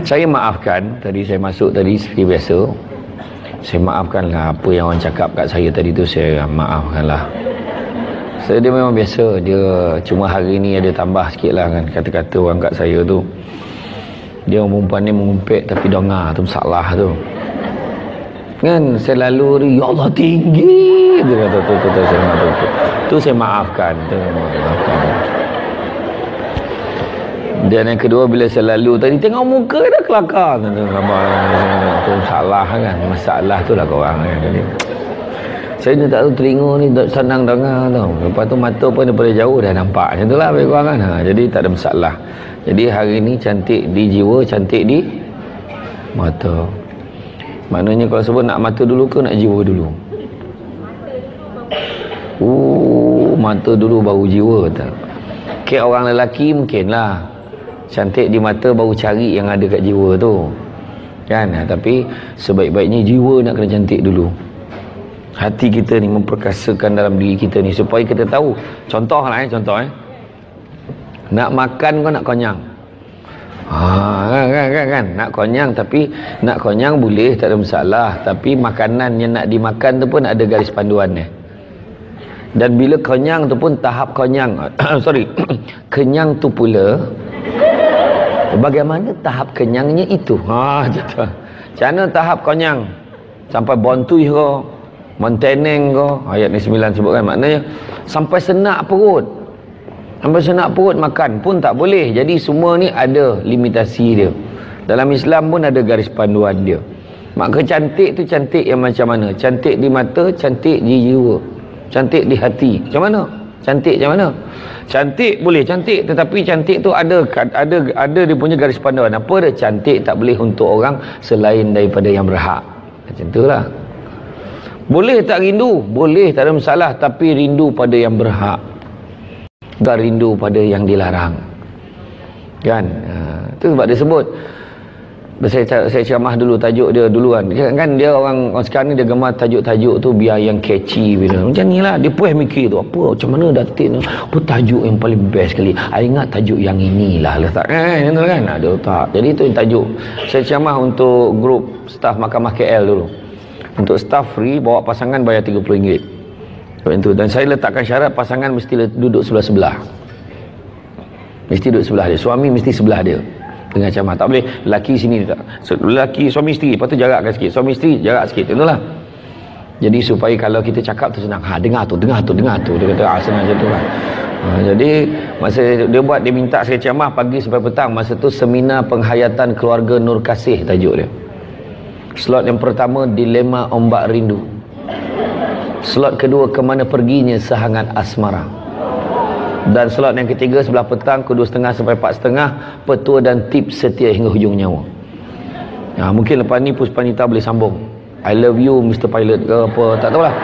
Saya maafkan tadi saya masuk tadi seperti biasa. Saya maafkanlah apa yang orang cakap kat saya tadi tu, saya maafkanlah. Dia memang biasa, dia cuma hari ni ada tambah sikit lah kan kata-kata orang kat saya tu. Dia orang perempuan ni mengumpet tapi dengar tu salah tu kan. Saya lalu ya Allah tinggi dia kata tu saya maafkan. Tu saya maafkan, Dan yang kedua, bila saya lalu tadi tengok muka dah kelakar tu salah kan. Masalah tu lah korang kan. Saya ni tak tahu telinga ni senang dengar tau. Lepas tu mata pun daripada jauh dah nampak. Macam tu lah bagi korang kan. Jadi tak ada masalah. Jadi hari ni cantik di jiwa, cantik di mata. Maknanya kalau sebut nak mata dulu ke nak jiwa dulu? Mata dulu baru jiwa tak? Kek orang lelaki mungkin lah cantik di mata baru cari yang ada kat jiwa tu kan. Tapi sebaik-baiknya jiwa nak kena cantik dulu. Hati kita ni memperkasakan dalam diri kita ni supaya kita tahu. Contoh nak makan kau nak konyang. Kan nak konyang, tapi nak konyang boleh, tak ada masalah. Tapi makanan yang nak dimakan tu pun ada garis panduan ni. Dan bila konyang tu pun tahap konyang kenyang tu pula bagaimana tahap kenyangnya itu. Macam mana tahap konyang sampai bontui ke, menteneng ke, ayat ni 9 sebut kan. Maknanya sampai senak perut, makan pun tak boleh. Jadi semua ni ada limitasi dia. Dalam Islam pun ada garis panduan dia. Maka cantik tu cantik yang macam mana? Cantik di mata, cantik di jiwa, cantik di hati. Macam mana? Cantik macam mana? Cantik boleh cantik, tetapi cantik tu ada dia punya garis panduan. Apa dia? Cantik tak boleh untuk orang selain daripada yang berhak. Macam itulah. Boleh tak rindu? Boleh, tak ada masalah, tapi rindu pada yang berhak. Bukan rindu pada yang dilarang. Kan? Itu sebab dia sebut. Saya ceramah dulu tajuk dia duluan kan. Dia orang sekarang ni dia gemar tajuk-tajuk tu biar yang catchy bila. Macam ni lah dia puas mikir tu apa macam mana datin apa tajuk yang paling best sekali. I ingat tajuk yang inilah letak kan ada letak. Jadi tu yang tajuk. Saya ceramah untuk grup staf Mahkamah KL dulu. Untuk staf free, bawa pasangan bayar RM30. Itu. Dan saya letakkan syarat pasangan mesti duduk sebelah-sebelah. Mesti duduk sebelah dia. Suami mesti sebelah dia. Dengan ceramah. Tak boleh lelaki sini tak. Lelaki suami isteri, lepas tu jarakkan sikit. Suami isteri jarak sikit. Itulah. Jadi supaya kalau kita cakap tu senang. Dengar tu. Dia kata senang macam tu lah. Jadi masa dia minta saya ceramah pagi sampai petang. Masa tu seminar penghayatan keluarga Nur Kasih tajuk dia. Slot yang pertama, dilema ombak rindu. Slot kedua, kemana perginya sehangat asmara. Dan slot yang ketiga sebelah petang, pukul 2.30 sampai 4.30, petua dan tips setia hingga hujung nyawa. Mungkin lepas ni Puspanita boleh sambung I love you Mr. Pilot ke apa, tak tahulah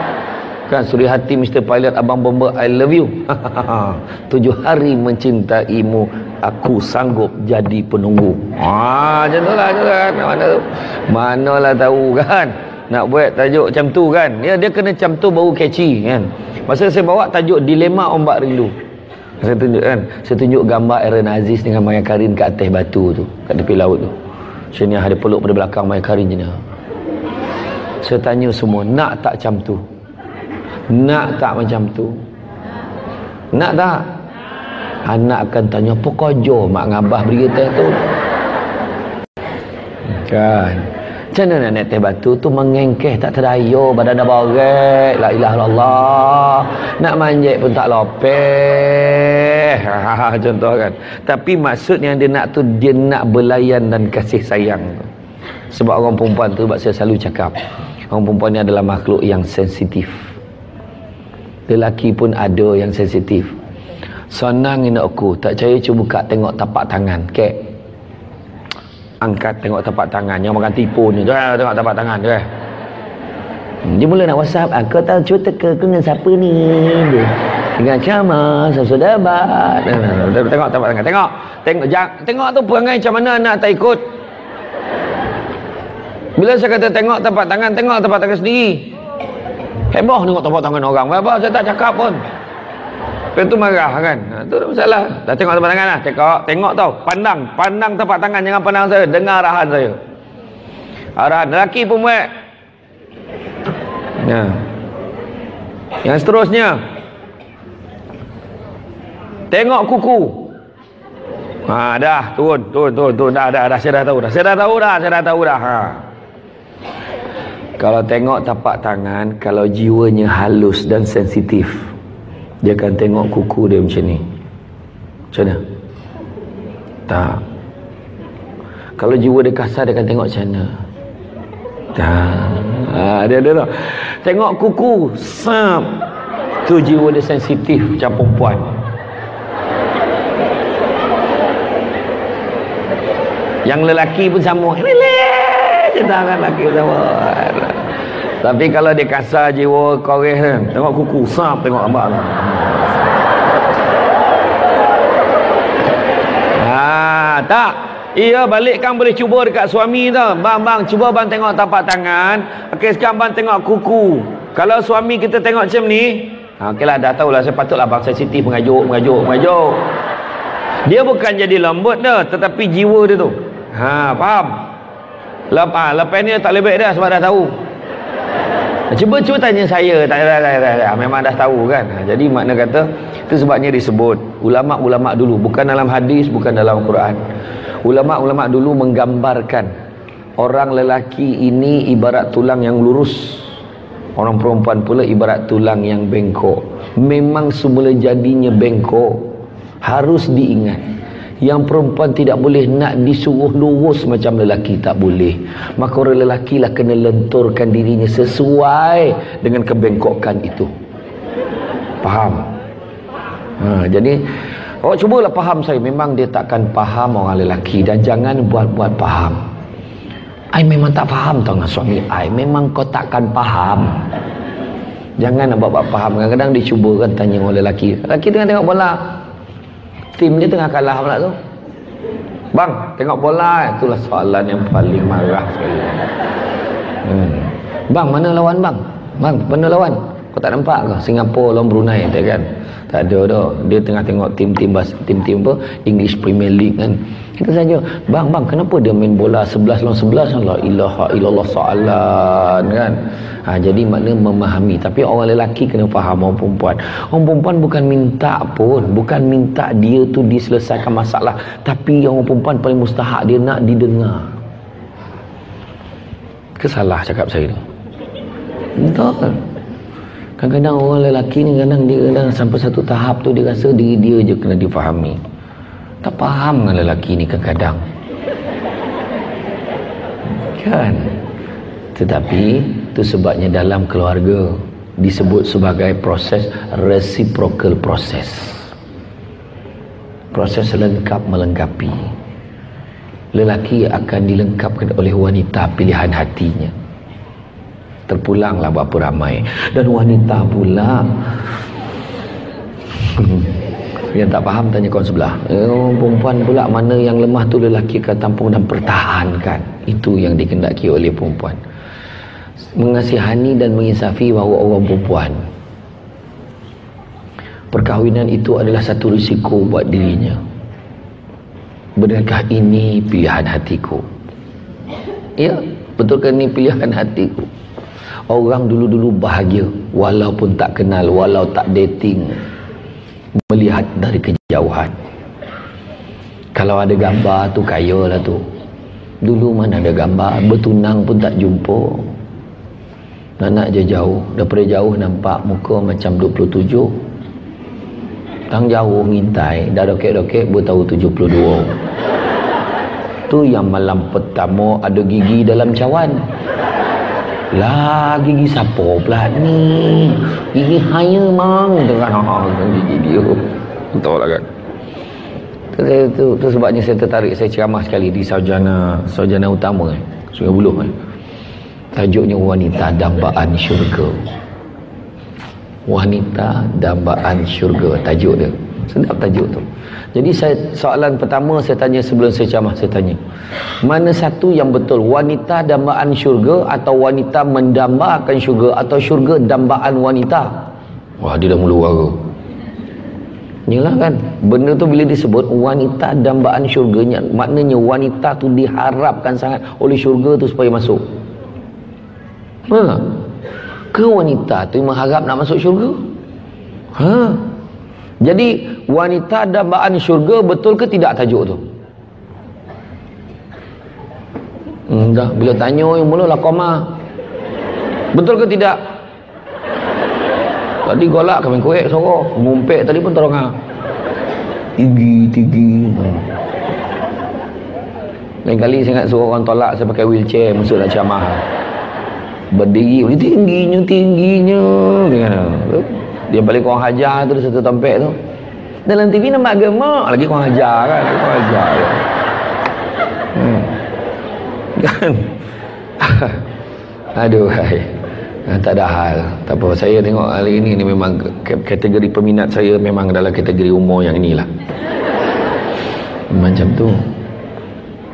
kan. Suri hati Mr. Pilot, Abang Bomba, I love you 7 hari mencintaimu, aku sanggup jadi penunggu. Macam tu lah kan. Manalah tahu kan nak buat tajuk macam tu kan. Dia kena macam tu baru catchy kan. Masa saya bawa tajuk dilema ombak rindu, saya tunjuk gambar Aaron Aziz dengan Maya Karin kat atas batu tu, kat tepi laut tu. Sini ada peluk pada belakang Maya Karin je ni. Saya tanya semua, nak tak macam tu? Nak tak macam tu? Nak tak? Anak akan tanya, apa kojo mak ngabah beri teh tu? Kan? Macam mana nak naik teh batu tu mengengkeh tak terdaya, badan dah borek, la ilaha illallah. Nak manjat pun tak lopeh. Contoh kan. Tapi maksud yang dia nak tu, dia nak belayan dan kasih sayang. Sebab orang perempuan tu, sebab saya selalu cakap, orang perempuan ni adalah makhluk yang sensitif. Lelaki pun ada yang sensitif. Senang ni aku, tak percaya cuba buka tengok tapak tangan. Kek. Angkat tengok tapak tangan. Yang makan tipu ni. Tengok tapak tangan tu kan. Dia mula nak WhatsApp. Kau tahu cerita ke dengan siapa ni? Dengan Cama, sahabat. Tengok tapak tangan. Tengok tu perangai macam mana anak tak ikut. Bila saya kata tengok tapak tangan sendiri. Heboh tengok tapak tangan orang. Apa saya tak cakap pun. Lepas tu marah kan. Tu masalah. Dah tengok tempat tangan lah. Tengok tau. Pandang tempat tangan. Jangan pandang saya. Dengar arahan saya. Arahan lelaki pun buat. Ya. Yang seterusnya. Tengok kuku. Dah turun. Dah saya dah tahu dah. Kalau tengok tapak tangan, kalau jiwanya halus dan sensitif, dia akan tengok kuku dia macam ni. Macam mana? Tak. Kalau jiwa dia kasar, dia akan tengok macam mana? Tak. Dia tak. Tengok kuku, sap. Tu jiwa dia sensitif macam perempuan. Yang lelaki pun sama. Tangan lelaki pun sama. Tapi kalau dia kasar jiwa koreh kan, tengok kuku, sap, tengok abang. Tak. Iya, balikkan boleh cuba dekat suami tau. Bang, cuba bang tengok tapak tangan. Okey, sekarang bang tengok kuku. Kalau suami kita tengok macam ni, okeylah, dah tahulah, saya patutlah bang sensitif, mengajuk. Dia bukan jadi lembut dah, tetapi jiwa dia tu. Faham? Lepas ni tak lebih dah sebab dah tahu. Cuba tanya saya. Tak, memang dah tahu kan. Jadi makna kata, itu sebabnya disebut ulama' dulu, bukan dalam hadis, bukan dalam Quran. Ulama' dulu menggambarkan orang lelaki ini ibarat tulang yang lurus, orang perempuan pula ibarat tulang yang bengkok. Memang semula jadinya bengkok. Harus diingat, yang perempuan tidak boleh nak disuruh lurus macam lelaki, tak boleh. Maka orang lelaki lah kena lenturkan dirinya sesuai dengan kebengkokan itu. Faham? Jadi cubalah faham saya. Memang dia takkan faham orang lelaki. Dan jangan buat faham. I memang tak faham tau dengan suami I. Memang kau takkan faham. Jangan nak buat faham. Kadang-kadang dia cuba kan tanya orang lelaki. Lelaki tengah tengok bola, tim dia tengah kalah pula tu. Bang, tengok bola. Itulah soalan yang paling marah sekali. Bang, mana lawan bang? Bang, mana lawan? Kau tak nampak ke? Singapura lawan Brunei, tak kan? Tak ada dah. Dia tengah tengok tim apa? English Premier League kan. Kita saja, bang, kenapa dia main bola 11 lawan 11? La ilaha illallah soalan kan. Jadi makna memahami. Tapi orang lelaki kena faham orang perempuan. Orang perempuan bukan minta pun, bukan minta dia tu diselesaikan masalah, tapi orang perempuan paling mustahak dia nak didengar. Kesalah cakap saya tu. Betul. Kadang-kadang orang lelaki ni kadang sampai satu tahap tu dia rasa diri dia je kena difahami. Tak faham dengan lelaki ni kadang-kadang. Kan? Tetapi itu sebabnya dalam keluarga disebut sebagai proses reciprocal process. Proses lengkap melengkapi. Lelaki akan dilengkapkan oleh wanita pilihan hatinya. Terpulanglah berapa ramai. Dan wanita pula yang tak faham tanya kawan sebelah. Perempuan pula mana yang lemah tu lelaki akan tampung dan pertahankan. Itu yang dikendaki oleh perempuan. Mengasihani dan menginsafi bahawa orang perempuan, perkahwinan itu adalah satu risiko buat dirinya. Benarkah ini pilihan hatiku? Ya, betulkah ini pilihan hatiku? Orang dulu-dulu bahagia walaupun tak kenal, walau tak dating, melihat dari kejauhan. Kalau ada gambar tu kaya lah tu. Dulu mana ada gambar, bertunang pun tak jumpa. Nak je jauh, daripada jauh nampak muka macam 27, tang jauh ngintai dah dokek-dokek bertahu 72. Tu yang malam pertama ada gigi dalam cawan. Lah gigi siapa pula ni? Gigi hanya mang dengan gigi dia. Tahu lah kan. Tu sebabnya saya tertarik, saya ceramah sekali di Sarjana Utama Sungai Buloh Tajuknya wanita dambaan syurga. Wanita dambaan syurga tajuk dia. Sedap tajuk tu. Jadi soalan pertama saya tanya sebelum saya ceramah, saya tanya, mana satu yang betul, wanita dambaan syurga atau wanita mendambakan syurga atau syurga dambaan wanita? Wah, dia dah mula wara. Yalah kan, benda tu bila disebut wanita dambaan syurganya, maknanya wanita tu diharapkan sangat oleh syurga tu supaya masuk. Ke wanita tu mengharap nak masuk syurga? Jadi wanita dambaan syurga, betul ke tidak tajuk tu? Dah, bila tanya yang mula lah koma. Betul ke tidak? Tadi golak kami kuek sorok, ngumpet tadi pun terong tinggi. Lain kali saya ingat suruh orang tolak saya pakai wheelchair masuk nak ceramah. Berdiri tingginya dia balik orang hajar tu satu tempat tu. Dalam TV nampak gemak lagi orang hajar kan, orang hajar kan. Aduh hai. Tak ada hal, tak apa. Saya tengok hari ini ni memang kategori peminat saya memang dalam kategori umur yang inilah. Macam tu.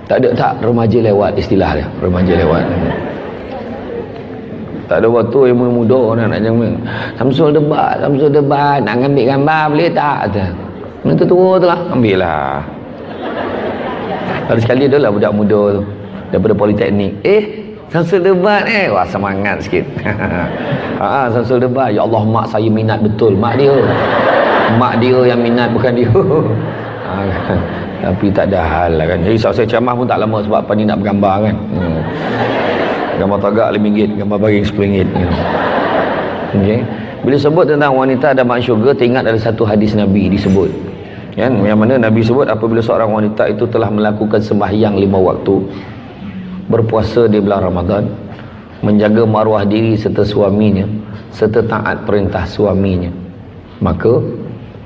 Tak ada tak remaja lewat istilah dia, remaja lewat. Tak ada waktu yang muda nak jangan Samsul debat nak ambil gambar boleh tak? Nanti tua tu lah, ambil lah. Lalu sekali adalah budak muda tu daripada politeknik. Samsul debat wah semangat sikit. Samsul debat, ya Allah mak saya minat betul, mak dia yang minat bukan dia. Tapi tak ada hal lah kan. Jadi saya ceramah pun tak lama sebab apa ni nak bergambar kan. Gambar tagak RM5, gambar baring RM10. Okay. Bila sebut tentang wanita dambaan syurga, teringat ada satu hadis Nabi disebut kan, yang mana Nabi sebut apabila seorang wanita itu telah melakukan sembahyang 5 waktu, berpuasa di bulan Ramadan, menjaga maruah diri serta suaminya, serta taat perintah suaminya, maka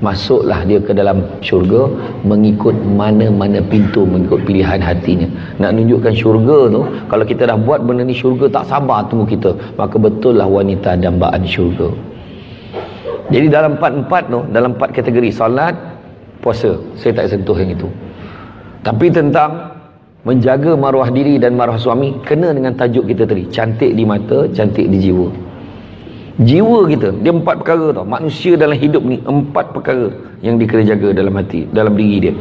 masuklah dia ke dalam syurga mengikut mana-mana pintu, mengikut pilihan hatinya. Nak tunjukkan syurga tu, kalau kita dah buat benda ni, syurga tak sabar tunggu kita, maka betul lah wanita dambaan syurga. Jadi dalam 4 tu, dalam 4 kategori, salat, puasa, saya tak sentuh yang itu. Tapi tentang menjaga maruah diri dan maruah suami, kena dengan tajuk kita tadi, cantik di mata, cantik di jiwa. Jiwa kita, dia 4 perkara tau. Manusia dalam hidup ni 4 perkara yang dia kena jaga dalam hati, dalam diri dia.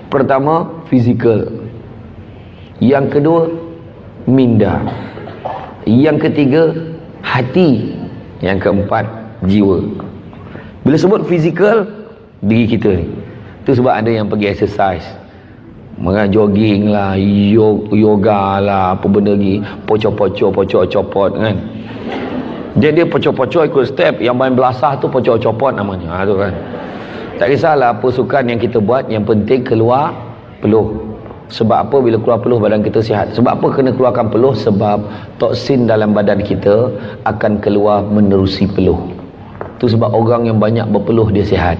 Pertama, fizikal. Yang kedua, minda. Yang ketiga, hati. Yang keempat, jiwa. Bila sebut fizikal, diri kita ni, tu sebab ada yang pergi exercise, jogging lah, yoga lah, apa benda lagi, pocok-pocok kan. Dia pocok-pocok ikut step, yang main belasah tu pocok-copot namanya. Tu kan. Tak kisahlah apa sukan yang kita buat, yang penting keluar peluh. Sebab apa? Bila keluar peluh badan kita sihat. Sebab apa kena keluarkan peluh? Sebab toksin dalam badan kita akan keluar menerusi peluh. Tu sebab orang yang banyak berpeluh dia sihat.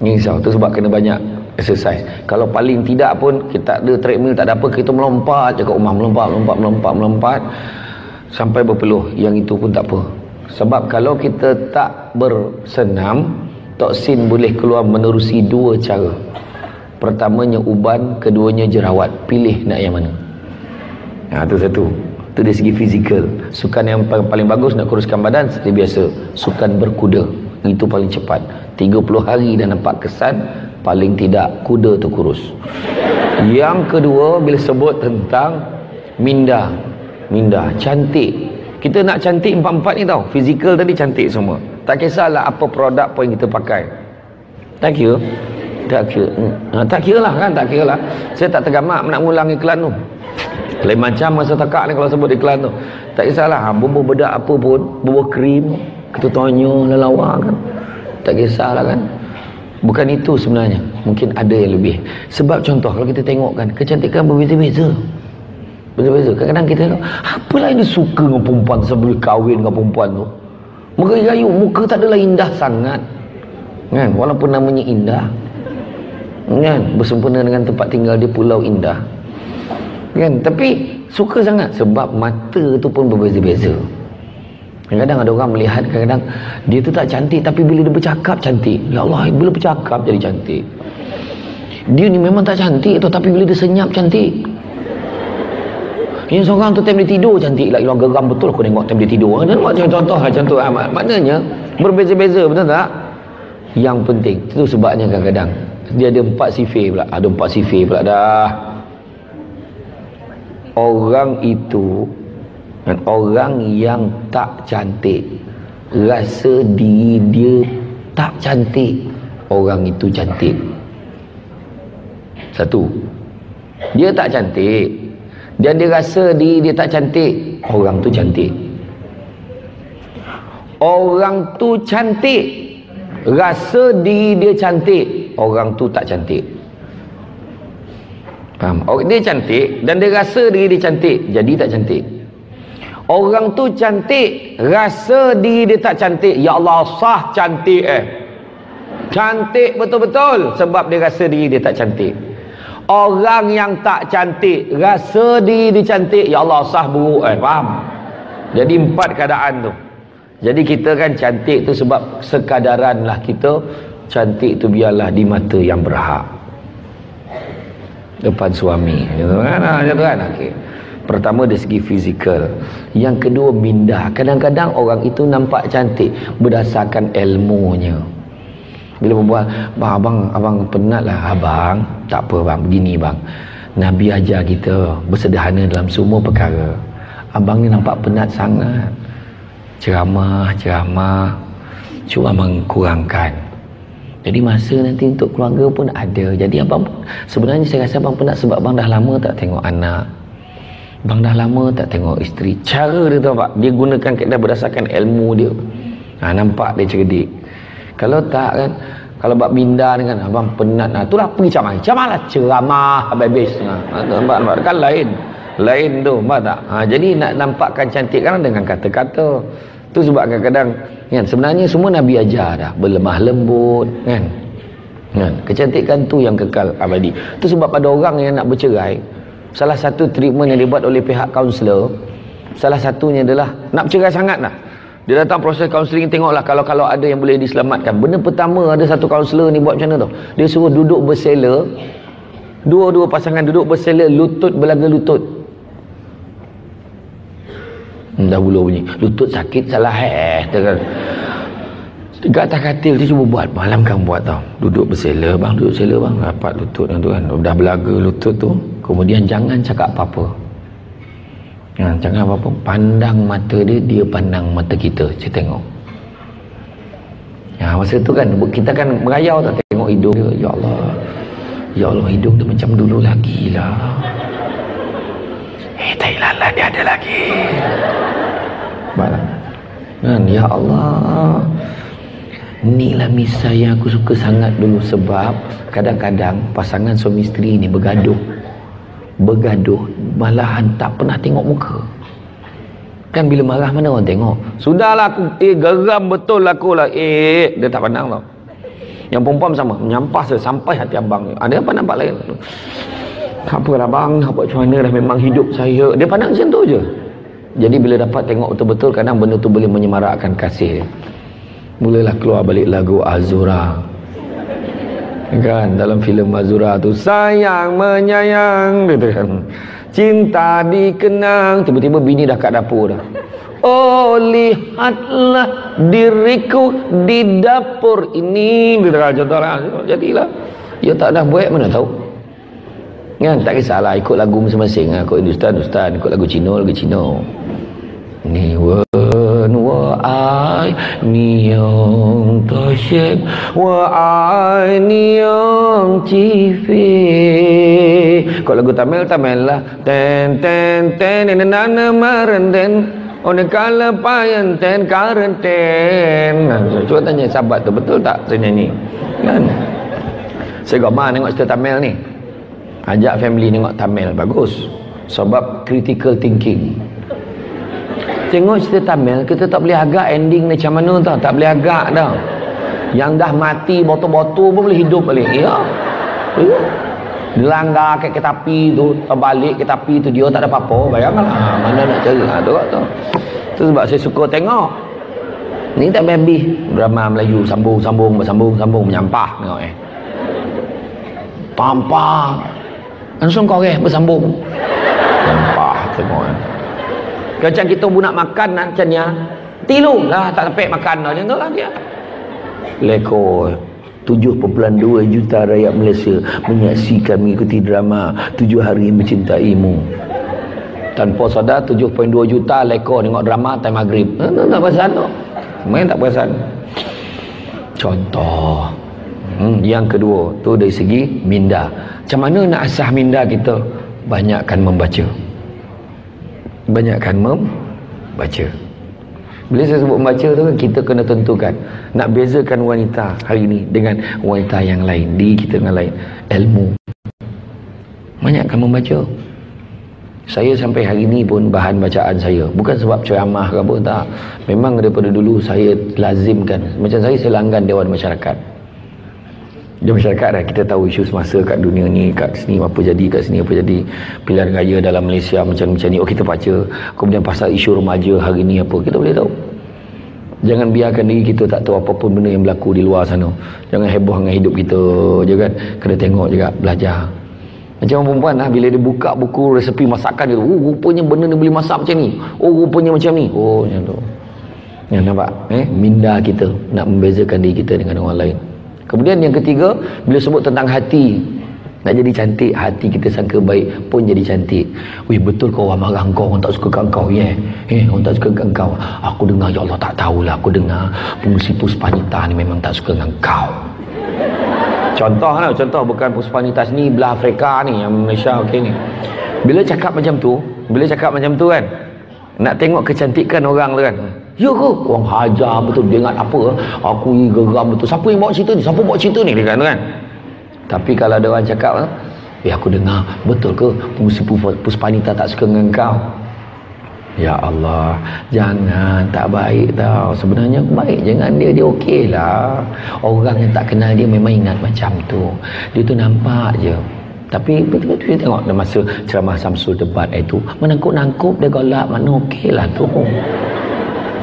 Ni risau. Tu sebab kena banyak exercise. Kalau paling tidak pun kita ada treadmill, tak ada apa, kita melompat je kat rumah, melompat sampai berpeluh. Yang itu pun tak apa. Sebab kalau kita tak bersenam, toksin boleh keluar menerusi 2 cara. Pertamanya uban, keduanya jerawat. Pilih nak yang mana. Itu satu. Itu dari segi fizikal. Sukan yang paling bagus nak kuruskan badan seperti biasa, sukan berkuda. Itu paling cepat. 30 hari dah nampak kesan, paling tidak kuda tu kurus. Yang kedua, bila sebut tentang minda, cantik. Kita nak cantik 4 ni tau. Fizikal tadi cantik semua. Tak kisahlah apa produk pun yang kita pakai. Tak kira lah kan, tak kira lah. Saya tak tergamak nak mengulang iklan tu. Lain macam masa takak ni kalau sebut iklan tu. Tak kisahlah, bubuh bedak apa pun, bubuh krim, kita tanya lelawa kan. Tak kisahlah kan. Bukan itu sebenarnya. Mungkin ada yang lebih. Sebab contoh kalau kita tengok kan, kecantikan berbeza-beza. Kadang-kadang kita tengok, apalah yang dia suka dengan perempuan sebelum kahwin dengan perempuan tu. Muka gayu, muka tak adalah indah sangat. Kan? Walaupun namanya indah. Kan? Bersempena dengan tempat tinggal dia, pulau indah. Kan? Tapi suka sangat sebab mata tu pun berbeza-beza. Kadang-kadang ada orang melihat, kadang-kadang dia tu tak cantik, tapi bila dia bercakap cantik. Ya Allah, bila bercakap jadi cantik. Dia ni memang tak cantik tu, tapi bila dia senyap cantik. Yang seorang tu time dia tidur cantik lah, orang geram betul aku tengok time dia tidur. Dan macam contoh lah, maknanya berbeza-beza, betul tak? Yang penting itu sebabnya kadang-kadang dia ada 4 sifir pula. Ada 4 sifir pula dah. Orang itu dan orang yang tak cantik rasa diri dia tak cantik, orang itu cantik. Satu, dia tak cantik dan dia rasa diri dia tak cantik, orang tu cantik. Orang tu cantik, rasa diri dia cantik, orang tu tak cantik. Faham? Dia cantik dan dia rasa diri dia cantik, jadi tak cantik. Orang tu cantik, rasa diri dia tak cantik, ya Allah sah cantik cantik betul-betul sebab dia rasa diri dia tak cantik. Orang yang tak cantik, rasa diri dia cantik, ya Allah sah buruk faham? Jadi 4 keadaan tu. Jadi kita kan cantik tu sebab sekadaran lah kita. Cantik tu biarlah di mata yang berhak, depan suami, macam tu kan. Okay. Pertama dari segi fizikal, yang kedua minda. Kadang-kadang orang itu nampak cantik berdasarkan ilmunya. Bila berbual, abang penat lah. Abang, tak apa bang, begini bang, Nabi ajar kita bersederhana dalam semua perkara. Abang ni nampak penat sangat, ceramah, cuba abang kurangkan. Jadi masa nanti untuk keluarga pun ada. Jadi abang, sebenarnya saya rasa abang penat sebab abang dah lama tak tengok anak, abang dah lama tak tengok isteri. Cara dia tu pak, dia gunakan kaedah berdasarkan ilmu dia. Nampak dia cerdik. Kalau tak kan, kalau bab minda ni kan, abang penat itulah pergi ceramah lah, ceramah habis. Nampak kan lain tu, nampak tak? Jadi nak nampakkan cantik kan dengan kata-kata. Tu sebab kadang-kadang kan, sebenarnya semua Nabi ajar dah, berlemah lembut kan. Kecantikan tu yang kekal abadi. Tu sebab pada orang yang nak bercerai, salah satu treatment yang dibuat oleh pihak kaunselor, salah satunya adalah nak bercerai sangat lah, dia datang proses kaunseling, tengoklah kalau ada yang boleh diselamatkan. Benda pertama, ada satu kaunselor ni buat macam mana tau, dia suruh duduk bersela, dua-dua pasangan duduk bersela, lutut belaga lutut. Dah bulu bunyi, lutut sakit salah kan. Dekat atas katil dia cuba buat, malam kan buat tau, duduk bersela bang, rapat lutut tu kan, dah belaga lutut tu. Kemudian jangan cakap apa-apa, jangan apa-apa, pandang mata dia, dia pandang mata kita, saya tengok. Masa tu kan kita kan merayau tak, tengok hidung dia, ya Allah hidung tu macam dulu lagi lah. Tai lalat dia ada lagi. Ya Allah, inilah misal yang aku suka sangat dulu. Sebab kadang-kadang pasangan suami isteri ni bergaduh, malahan tak pernah tengok muka kan. Bila marah mana orang tengok, sudahlah aku geram betul aku lah, dia tak pandang tau. Yang perempuan sama, menyampas sampai hati abang. Ada apa nampak lain, tak apalah bang, nak buat macam mana dah, memang hidup saya. Dia pandang macam tu je. Jadi bila dapat tengok betul-betul, kadang benda tu boleh menyemarakkan kasih. Mulalah keluar balik lagu Azura kan, dalam filem Azura tu, sayang menyayang gitu kan, cinta dikenang. Tiba-tiba bini dah kat dapur dah, oh lihatlah diriku di dapur ini gitu kan, contohlah. Jadilah dia tak dah buat, mana tahu kan. Tak kisahlah, ikut lagu masing-masing, ikut Hindustan, ikut lagu Cina, ni wen wa ai niang ta shep wa ai niang chi fe. Ikut lagu Tamil lah, ten nana marenden on kala payan ten karenten. Cuba tanya sahabat tu, betul tak saya nyanyi kan. Saya goma tengok cerita Tamil ni, ajak family tengok Tamil, bagus. Sebab critical thinking. Tengok cerita Tamil, kita tak boleh agak ending ni macam mana tau, tak boleh agak dah. Yang dah mati botol-botol pun boleh hidup balik. Ya. Dilanggar ke tepi tu, terbalik ke tepi tu, dia tak ada apa-apa. Bayangkanlah mana nak cari tu. Tu sebab saya suka tengok. Ni tak habis drama Melayu, sambung menyampah tengok Pampang. Langsung kau bersambung. Nampak tengok. Macam kita pun nak makan macam ni, tilu lah tak sampai makan dah, macam tu lah dia. Lekor. 7.2 juta rakyat Malaysia menyaksikan mengikuti drama 7 hari mencintaimu. Tanpa sadar 7.2 juta lekor tengok drama time maghrib. Tak perasan tu. Main tak perasan. Contoh. Yang kedua tu dari segi minda. Macam mana nak asah minda kita? Banyakkan membaca. Banyakkan membaca. Bila saya sebut membaca tu, kita kena tentukan nak bezakan wanita hari ni dengan wanita yang lain, diri kita dengan lain. Ilmu. Banyakkan membaca. Saya sampai hari ni pun bahan bacaan saya bukan sebab ceramah ke apa, tak. Memang daripada dulu saya lazimkan. Macam saya langgan Dewan Masyarakat. Dewan Masyarakat dah, kita tahu isu semasa kat dunia ni, kat sini apa jadi, kat sini apa jadi, pilihan raya dalam Malaysia macam ni. Oh, kita baca. Kemudian pasal isu remaja hari ni apa, kita boleh tahu. Jangan biarkan diri kita tak tahu apa-apa benda yang berlaku di luar sana. Jangan heboh dengan hidup kita je kan. Kena tengok juga, belajar. Macam orang perempuan lah, bila dia buka buku resepi masakan dia, oh rupanya benda ni boleh masak macam ni, oh rupanya macam ni, oh macam tu. Ya, nampak? Minda kita nak membezakan diri kita dengan orang lain. Kemudian yang ketiga, bila sebut tentang hati, nak jadi cantik, hati kita sangka baik pun jadi cantik. Wih, betul kau orang marah kau, orang tak suka kat kau, orang tak suka kat kau. Aku dengar, ya Allah, tak tahulah, aku dengar pengurusi Puspanita ni memang tak suka dengan kau. Contoh lah, contoh bukan Puspanita ni belah Afrika ni, yang Malaysia okey ni. Bila cakap macam tu kan, nak tengok kecantikan orang tu kan. Ya ke? Orang hajar betul, dia ingat apa? Aku geram betul. Siapa yang bawa cerita ni? Siapa bawa cerita ni? Dia kan. Tapi kalau ada orang cakap, aku dengar, betul ke pengurusi Puspanita tak suka dengan kau? Ya Allah, jangan, tak baik tau. Sebenarnya baik jangan dia okey lah. Orang yang tak kenal dia memang ingat macam tu. Dia tu nampak je. Tapi betul-betul tengok dalam masa ceramah Samsul debat itu, menangkup-nangkup dia golak, mana okey lah tu.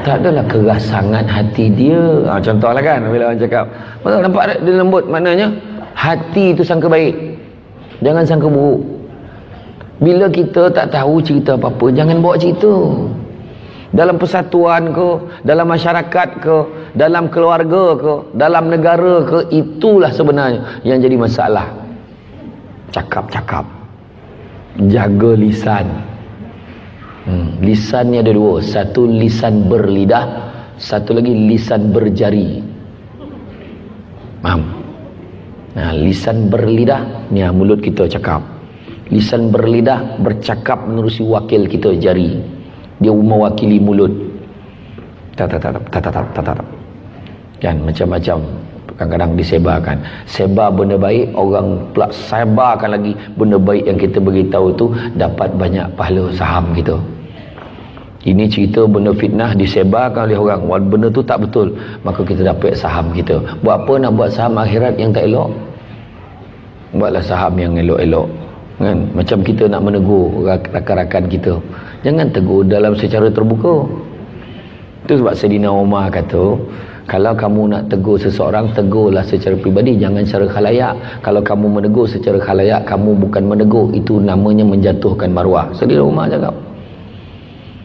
Tak adalah keras sangat hati dia. Contohlah kan, bila orang cakap, betul nampak dia lembut, maknanya hati tu sangka baik. Jangan sangka buruk. Bila kita tak tahu cerita apa-apa, jangan bawa cerita. Dalam persatuan ke, dalam masyarakat ke, dalam keluarga ke, dalam negara ke, itulah sebenarnya yang jadi masalah. Cakap-cakap. Jaga lisan. Lisan ni ada dua. Satu lisan berlidah, satu lagi lisan berjari. Faham? Nah, lisan berlidah ni mulut kita cakap. Lisan berlidah bercakap menerusi wakil kita jari. Dia mewakili mulut. Tak. Kan macam-macam kadang-kadang disebarkan. Sebar benda baik, orang pula sebarkan lagi benda baik yang kita beritahu tu, dapat banyak pahala saham kita. Ini cerita benda fitnah disebarkan oleh orang, walaupun benda tu tak betul, maka kita dapat saham kita. Buat apa nak buat saham akhirat yang tak elok? Buatlah saham yang elok-elok. Kan? Macam kita nak menegur rakan-rakan kita, jangan tegur dalam secara terbuka. Itu sebab Saidina Umar kata, kalau kamu nak tegur seseorang, tegurlah secara peribadi, jangan secara khalayak. Kalau kamu menegur secara khalayak, kamu bukan menegur, itu namanya menjatuhkan maruah. Saidina Umar cakap.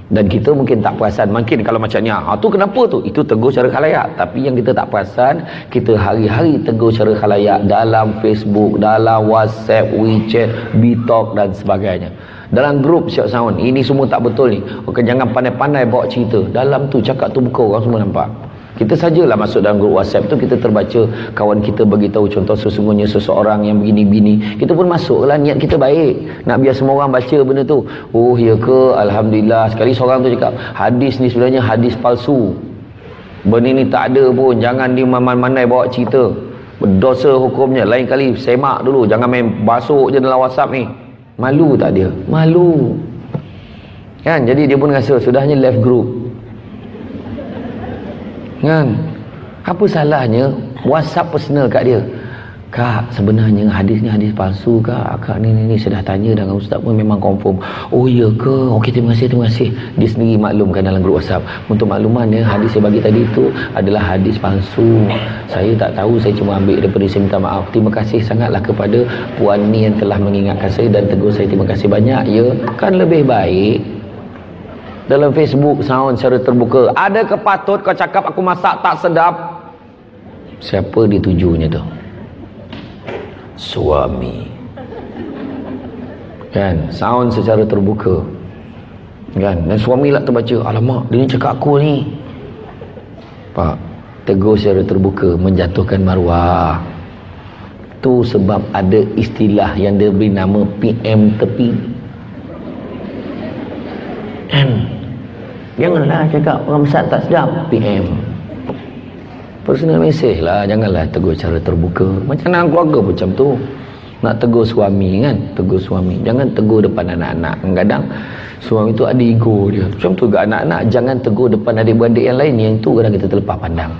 Dan kita mungkin tak perasan, mungkin kalau macam ni, tu kenapa tu? Itu tegur secara khalayak. Tapi yang kita tak perasan, kita hari-hari tegur secara khalayak dalam Facebook, dalam WhatsApp, WeChat, BeeTalk dan sebagainya. Dalam grup Syed Sound, ini semua tak betul ni. Okay, jangan pandai-pandai bawa cerita. Dalam tu cakap tu buka, orang semua nampak. Kita sajalah masuk dalam grup WhatsApp tu, kita terbaca kawan kita beritahu contoh sesungguhnya seseorang yang begini-begini, kita pun masuklah, niat kita baik nak biar semua orang baca benda tu. Oh ya ke, Alhamdulillah. Sekali seorang tu cakap, hadis ni sebenarnya hadis palsu, benda ni tak ada pun, jangan dia mandai bawa cerita, berdosa hukumnya. Lain kali semak dulu, jangan main basuk je dalam WhatsApp ni. Malu tak dia? Malu kan? Jadi dia pun rasa sudahnya left group kan. Apa salahnya WhatsApp personal kat dia, Kak sebenarnya hadis ni hadis palsu Kak, Kak ni saya dah tanya dengan ustaz pun memang confirm. Oh ya ke, okey terima kasih. Dia sendiri maklumkan dalam grup WhatsApp, untuk maklumannya hadis saya bagi tadi tu adalah hadis palsu, saya tak tahu, saya cuma ambil daripada, saya minta maaf. Terima kasih sangatlah kepada puan ni yang telah mengingatkan saya dan tegur saya, terima kasih banyak ya. Kan lebih baik dalam Facebook Sound secara terbuka. Ada kepatut kau cakap aku masak tak sedap? Siapa ditujunya tu? Suami. Kan, sound secara terbuka. Kan, dan suami lah terbaca, alamak, dia ni cakap aku ni. Pak, tegur secara terbuka, menjatuhkan maruah. Tu sebab ada istilah yang dia beri nama PM tepi. Janganlah cakap orang besar tak sedap, PM. Personal message lah, janganlah tegur secara terbuka. Macam dalam keluarga pun macam tu. Nak tegur suami kan, tegur suami, jangan tegur depan anak-anak. Kadang-kadang suami tu ada ego dia. Macam tu juga anak-anak, jangan tegur depan adik-beradik yang lain. Yang tu kadang kita terlepas pandang.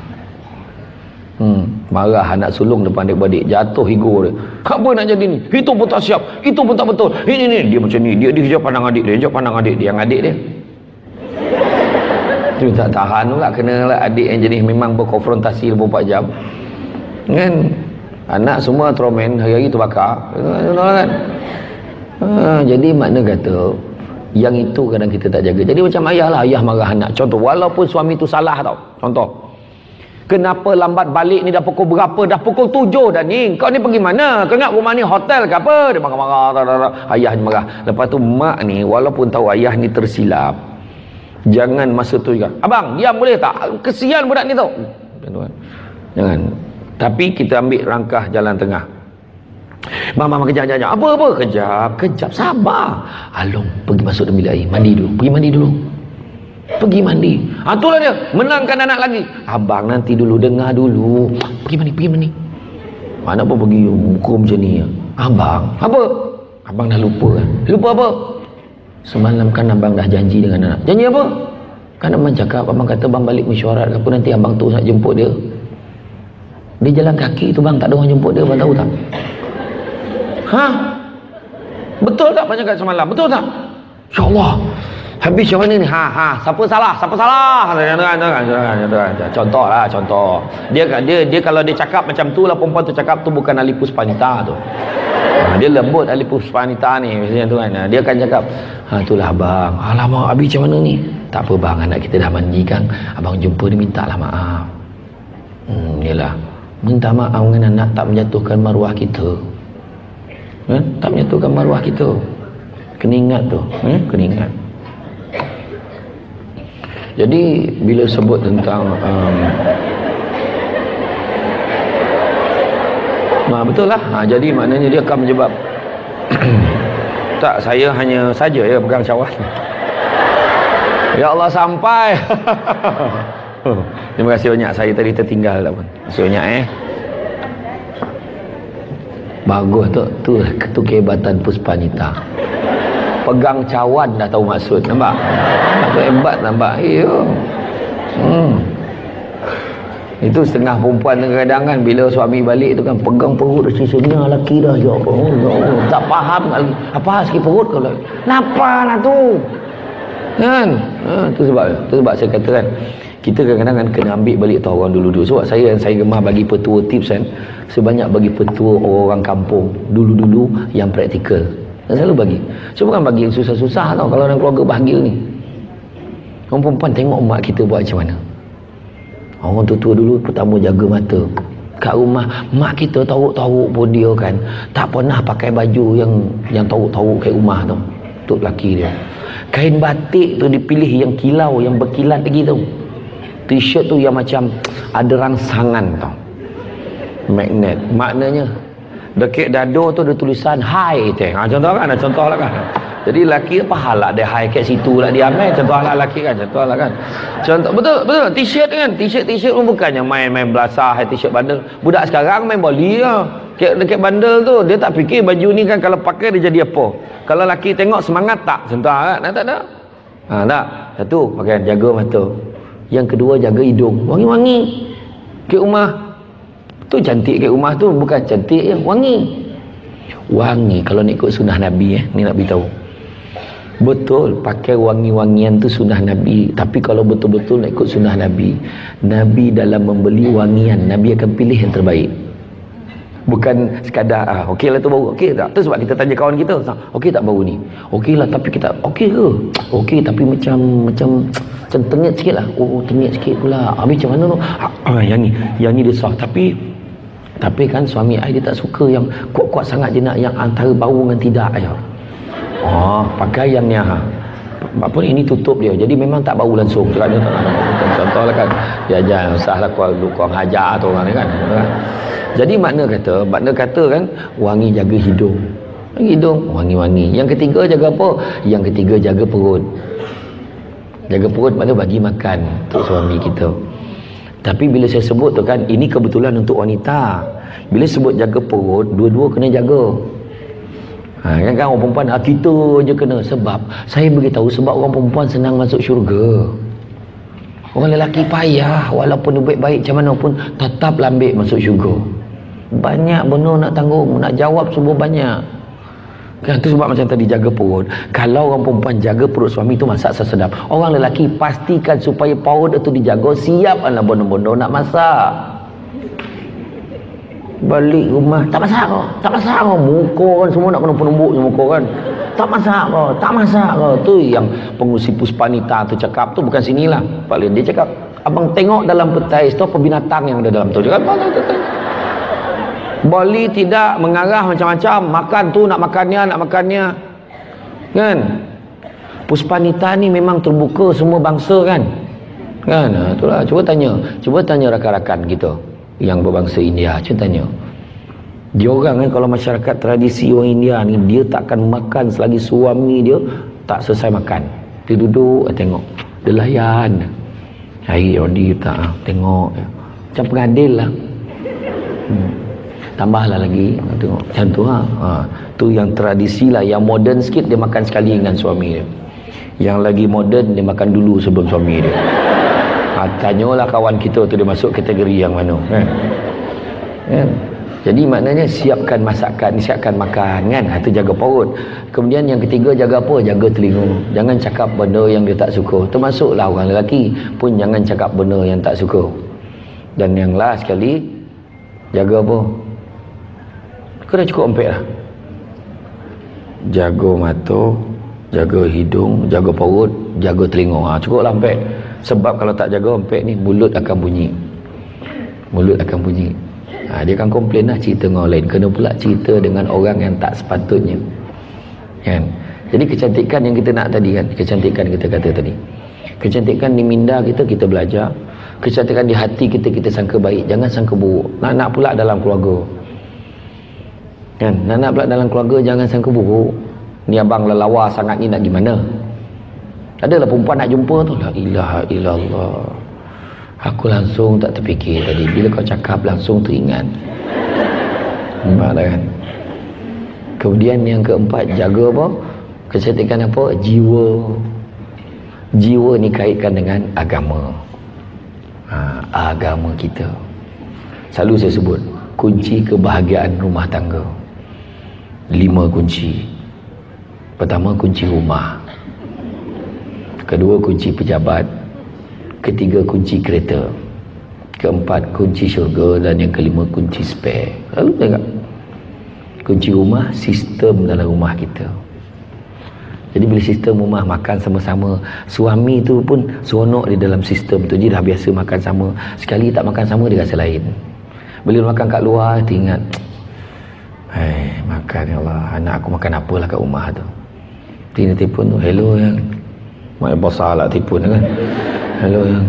Marah anak sulung depan adik-beradik, jatuh ego dia. Apa nak jadi ni? Itu pun tak siap, itu pun tak betul. Ini dia macam ni, dia kejar pandang adik dia, kejar pandang adik dia, yang adik dia. Tu tak tahan pula, kenalah adik yang jenis memang berkonfrontasi 24 jam. Kan? Anak semua tromen, hari-hari terbakar. Kan? Jadi makna kata, yang itu kadang kita tak jaga. Jadi macam ayah lah, ayah marah anak. Contoh, walaupun suami tu salah tau. Contoh, kenapa lambat balik ni, dah pukul berapa? Dah pukul 7 dah ni. Kau ni pergi mana? Kau ingat rumah ni hotel ke apa? Dia marah-marah. Ayah ni marah. Lepas tu mak ni, walaupun tahu ayah ni tersilap, jangan masa tu juga, abang diam boleh tak? Kesian budak ni tau. Jangan. Tapi kita ambil langkah jalan tengah. Bang, kejap. Apa? Kejap, sabar. Along, pergi masuk dalam bilik air, mandi dulu. Pergi mandi. Itulah dia, menangkan anak lagi. Abang nanti dulu, dengar dulu. Pergi mandi. Mana pun pergi hukum macam ni. Abang, apa? Abang dah lupa kan? Lupa apa? Semalam kan abang dah janji dengan anak. Janji apa? Kan abang cakap, abang kata abang balik mesyuarat ke apa, nanti abang tu nak jemput dia. Dia jalan kaki tu bang, tak ada orang jemput dia, abang tahu tak? Betul tak abang cakap semalam? Betul tak? InsyaAllah. Habis macam mana ni? Siapa salah? Contoh. Dia kalau dia cakap macam tu lah, perempuan tu cakap tu bukan ahli puspanita tu. Dia lembut ahli puspanita ni misalnya tu kan. Dia akan cakap, itulah abang. Alamak, habis macam mana ni? Tak apa bang, anak kita dah mandi kan. Abang jumpa dia, minta lah maaf. Yelah, minta maaf dengan anak tak menjatuhkan maruah kita. Tak menjatuhkan maruah kita. Kena ingat tu. Kena ingat. Jadi bila sebut tentang betul lah. Jadi maknanya dia akan menyebab tak, saya hanya saja ya pegang cawan. Ya Allah sampai. Terima kasih banyak, saya tadi tertinggal tak pun. Terima kasih banyak Bagus tu kehebatan puspanita. Pegang cawan dah tahu maksud, nampak? Apa hebat, nampak? Itu setengah perempuan kadang-kadang kan, bila suami balik tu kan pegang perut dah, sisanya lelaki dah, ya Allah, tak faham lagi. Apa sikit perut kau lagi? Kenapa lah tu? Kan? Tu sebab saya kata kan, kita kadang-kadang kan kena ambil balik tahu orang dulu-dulu. Sebab saya gemar bagi petua tips kan, sebanyak bagi petua orang kampung dulu-dulu yang praktikal. Dan selalu bagi. Saya bukan bagi yang susah-susah tau. Kalau dalam keluarga bahagia ni, orang perempuan tengok mak kita buat macam mana. Orang tua-tua dulu pertama jaga mata. Kat rumah mak kita tauk-tauk pun dia kan tak pernah pakai baju yang tauk-tauk kat rumah tu, untuk lelaki dia. Kain batik tu dipilih yang kilau, yang berkilat lagi tu. T-shirt tu yang macam ada rangsangan tau, magnet. Maknanya dekat dado tu ada tulisan hi teh. Contoh lah kan. Jadi lelaki apa hal lah dia hi kat situ lah dia ambil. Contoh lah lelaki kan. Contoh betul. T-shirt kan. T-shirt pun bukannya main belasah t-shirt bandel. Budak sekarang main boli lah. Dekat bandel tu dia tak fikir baju ni kan kalau pakai dia jadi apa. Kalau lelaki tengok semangat tak? Contoh kan. Tak ada. Tak. Satu, pakai jaga mata. Yang kedua, jaga hidung. Wangi-wangi kat rumah. Tu cantik kat rumah tu bukan cantik je, wangi kalau nak ikut sunnah Nabi ni nak beritahu. Betul, pakai wangi-wangian tu sunnah Nabi. Tapi kalau betul-betul nak ikut sunnah Nabi dalam membeli wangian, Nabi akan pilih yang terbaik. Bukan sekadar okey lah tu bau, okey tak? Tu sebab kita tanya kawan kita, okey tak bau ni? Okey lah, tapi kita okey ke? Okey tapi macam tengit sikit lah. Oh tengit sikit pula. Habis macam mana tu? Yang ni dia sah, tapi kan suami dia tak suka yang kuat-kuat sangat, dia nak yang antara bau dengan tidak aja. Pakai yang ni apa ni, ini tutup dia, jadi memang tak bau langsung. Cakap dia tak nak contohlah kan, ya jangan usahlah kau hajar tu orang ni kan. Jadi makna kata kan, wangi jaga hidung, wangi-wangi. Yang ketiga jaga apa? Yang ketiga jaga perut. Jaga perut makna bagi makan untuk suami kita. Tapi bila saya sebut tu kan, ini kebetulan untuk wanita. Bila sebut jaga perut, dua-dua kena jaga. Kan orang perempuan kita je kena. Sebab saya beritahu, sebab orang perempuan senang masuk syurga. Orang lelaki payah, walaupun baik-baik macam mana pun tetap lambik masuk syurga. Banyak benda nak tanggung, nak jawab semua banyak. Kan tu sebab macam tadi jaga perut. Kalau orang perempuan jaga perut suami tu masak sedap. Orang lelaki pastikan supaya perut itu dijaga, siaplah benda-benda nak masak. Balik rumah tak masak kau, muka kan semua nak kena penumbuk je muka kan. Tak masak kau. Tu yang pengurusi Puspanita tu cakap tu, bukan sinilah. Paling dia cakap, abang tengok dalam petai tu apa binatang yang ada dalam tu. Cakap Bali tidak mengarah macam-macam, makan tu nak makannya kan. Puspanita ni memang terbuka semua bangsa kan. Itulah, cuba tanya rakan-rakan kita yang berbangsa India, cuba tanya dia orang kan, kalau masyarakat tradisi orang India ni, dia takkan makan selagi suami dia tak selesai makan. Dia duduk tengok, dia layan hari Rodi tak tengok, macam pengadil lah. Tambahlah lagi tengok macam tu tu yang tradisi lah. Yang moden sikit dia makan sekali dengan suami dia, yang lagi moden dia makan dulu sebelum suami dia. Tanyalah kawan kita tu, dia masuk kategori yang mana kan. Jadi maknanya siapkan masakan, siapkan makan kan. Itu jaga perut. Kemudian yang ketiga jaga apa? Jaga telinga. Jangan cakap benda yang dia tak suka. Termasuklah orang lelaki pun jangan cakap benda yang tak suka. Dan yang last sekali, jaga apa? Kau dah cukup empek lah. Jaga mata, jaga hidung, jaga perut, jaga telinga. Cukup lah empek. Sebab kalau tak jaga empek ni, mulut akan bunyi. Dia akan komplain lah, cerita dengan orang lain. Kena pula cerita dengan orang yang tak sepatutnya kan. Jadi kecantikan yang kita nak tadi kan, kecantikan kita kata tadi, kecantikan di minda kita belajar. Kecantikan di hati kita sangka baik, jangan sangka buruk. Nak pula dalam keluarga kan, nak pula dalam keluarga jangan sangka buruk. Ni abang lelawa sangat ni nak gimana? Adalah perempuan nak jumpa tu, la ilaha illallah, aku langsung tak terfikir tadi, bila kau cakap langsung teringat. Nampak kan? Kemudian yang keempat, jaga apa? Kecantikan apa? Jiwa ni kaitkan dengan agama. Agama kita selalu saya sebut kunci kebahagiaan rumah tangga. 5 kunci. Pertama, kunci rumah. Kedua, kunci pejabat. Ketiga, kunci kereta. Keempat, kunci syurga. Dan yang kelima, kunci spare. Lalu tengok, kunci rumah, sistem dalam rumah kita. Jadi bila sistem rumah, makan sama-sama, suami tu pun seronok di dalam sistem tu. Dia dah biasa makan sama, sekali tak makan sama dia rasa lain. Bila makan kat luar, dia ingat, makan ya Allah, anak aku makan apalah kat rumah tu. Dia telefon tu, hello yang mak besar lah telefon kan. Hello yang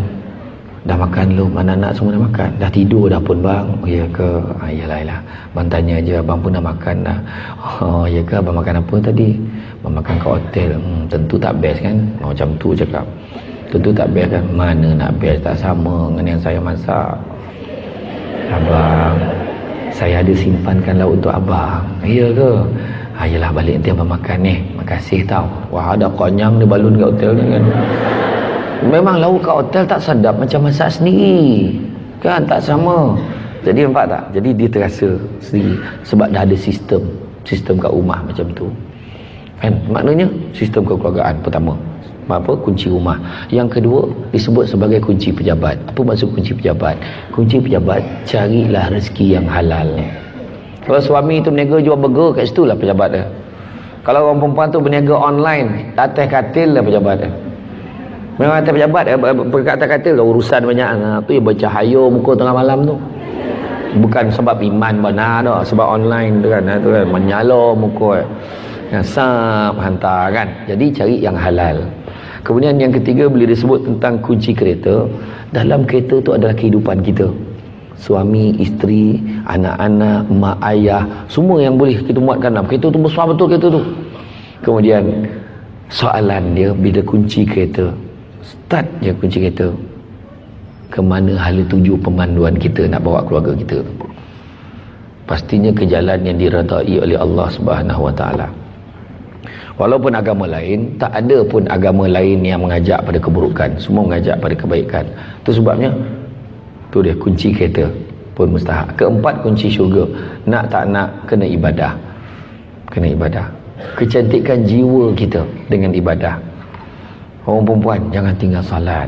dah makan belum? Anak-anak semua dah makan? Dah tidur dah pun bang? Oh ya ke? Yalah. Bang tanya je, abang pun dah makan dah. Oh ya ke? Abang makan apa tadi? Abang makan kat hotel. Tentu tak best kan? Macam tu cakap. Tentu tak best kan? Mana nak best? Tak sama dengan yang saya masak. Abang, saya ada simpankan lauk untuk abang. Ya ke? Yalah, balik nanti abang makan ni. Makasih tau. Wah, ada konyang dia balun kat hotel ni kan. Memang lauk kat hotel tak sedap macam masak sendiri kan, tak sama. Jadi nampak tak? Jadi dia terasa sendiri sebab dah ada sistem kat rumah macam tu kan. Maknanya sistem kekeluargaan pertama, apa? Kunci rumah. Yang kedua disebut sebagai kunci pejabat. Apa maksud kunci pejabat? Kunci pejabat, carilah rezeki yang halal. Kalau suami tu berniaga jual burger, kat situ lah pejabat dia. Kalau orang perempuan tu berniaga online, atas katil lah pejabat dia. Memang atas pejabat dia, atas katil lah urusan banyak. Tu yang bercahaya muka tengah malam tu. Bukan sebab iman benar dah, sebab online tu kan, menyala muka yang sap hantar kan. Jadi cari yang halal. Kemudian yang ketiga, bila disebut tentang kunci kereta, dalam kereta tu adalah kehidupan kita. Suami, isteri, anak-anak, mak, ayah, semua yang boleh kita muatkan dalam kereta tu. Besar betul kereta tu. Kemudian soalan dia, bila kunci kereta, start je kunci kereta, ke mana hala tuju pemanduan kita nak bawa keluarga kita tu? Pastinya ke jalan yang diredai oleh Allah Subhanahu Wa Taala. Walaupun agama lain, tak ada pun agama lain yang mengajak pada keburukan, semua mengajak pada kebaikan. Itu sebabnya tu dia kunci kereta pun mustahak. Keempat, kunci syurga. Nak tak nak, kena ibadah. Kena ibadah. Kecantikan jiwa kita dengan ibadah. Orang perempuan jangan tinggal salat,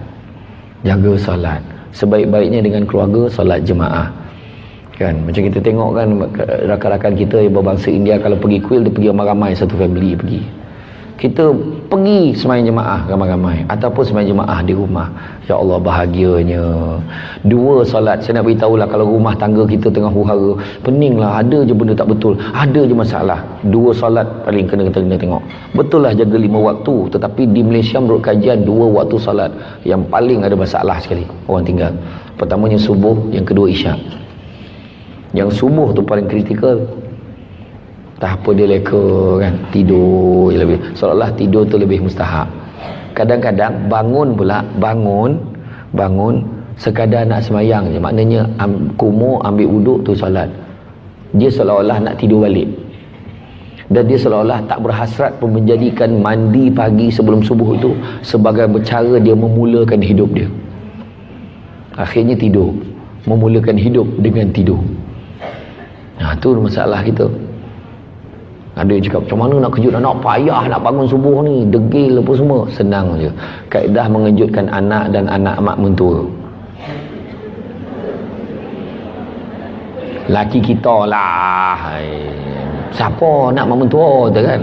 jaga salat. Sebaik-baiknya dengan keluarga, salat jemaah. Kan, macam kita tengok kan, rakan-rakan kita yang berbangsa India, kalau pergi kuil, dia pergi ramai-ramai, satu family pergi. Kita pergi sembahyang jemaah ramai-ramai, ataupun sembahyang jemaah di rumah. Ya Allah, bahagianya. 2 solat. Saya nak beritahu lah, kalau rumah tangga kita tengah huru-hara, pening lah, ada je benda tak betul, ada je masalah. 2 solat paling kena tengok. Betul lah jaga 5 waktu, tetapi di Malaysia menurut kajian 2 waktu solat yang paling ada masalah sekali orang tinggal. Pertamanya subuh, yang kedua isyak. Yang subuh tu paling kritikal. Tak apa dia leka kan, tidur je lebih, seolah-olah tidur tu lebih mustahak. Kadang-kadang bangun pula, bangun sekadar nak semayang je, maknanya kumur, ambil wuduk tu solat. Dia seolah-olah nak tidur balik, dan dia seolah-olah tak berhasrat pun menjadikan mandi pagi sebelum subuh itu sebagai cara dia memulakan hidup dia. Akhirnya tidur, memulakan hidup dengan tidur. Nah, tu masalah kita. Ada yang cakap, macam mana nak kejut anak, payah nak bangun subuh ni, degil apa semua. Senang je, kaedah mengejutkan anak dan anak mak mentua. Laki kita lah, siapa nak mak mentua tu kan.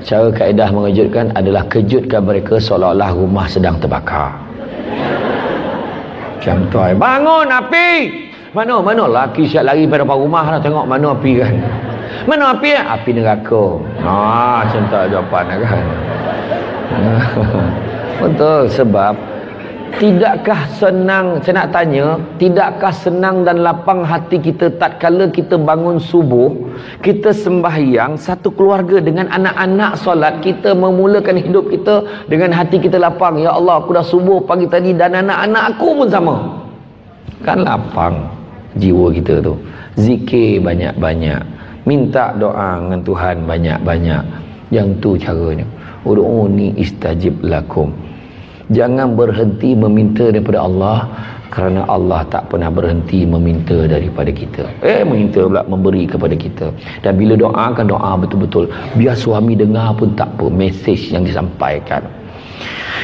Cara kaedah mengejutkan adalah kejutkan mereka seolah-olah rumah sedang terbakar. Macam tu, bangun api. Mana laki siap lari pada depan rumah lah, tengok mana api kan. Mana api? Api neraka. Macam tu jawapan kan. Betul, sebab tidakkah senang, saya nak tanya, tidakkah senang dan lapang hati kita tatkala kita bangun subuh, kita sembahyang satu keluarga dengan anak-anak solat, kita memulakan hidup kita dengan hati kita lapang. Ya Allah, aku dah subuh pagi tadi dan anak-anak aku pun sama. Kan lapang jiwa kita tu. Zikir banyak-banyak, minta doa dengan Tuhan banyak-banyak. Yang tu caranya. Ud'uni istajib lakum. Jangan berhenti meminta daripada Allah, kerana Allah tak pernah berhenti meminta daripada kita. Meminta pula, memberi kepada kita. Dan bila doakan, doa betul-betul. Biar suami dengar pun tak apa, mesej yang disampaikan.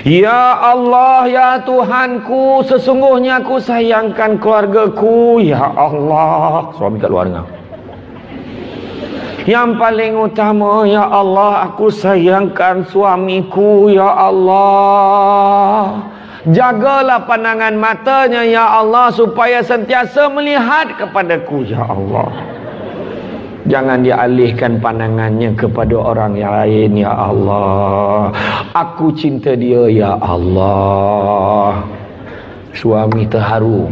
Ya Allah, ya Tuhanku, sesungguhnya aku sayangkan keluargaku. Ya Allah, suami kat luar dengar. Yang paling utama, ya Allah, aku sayangkan suamiku. Ya Allah, jagalah pandangan matanya, ya Allah, supaya sentiasa melihat kepadaku. Ya Allah, jangan dialihkan pandangannya kepada orang yang lain. Ya Allah, aku cinta dia. Ya Allah. Suami terharu,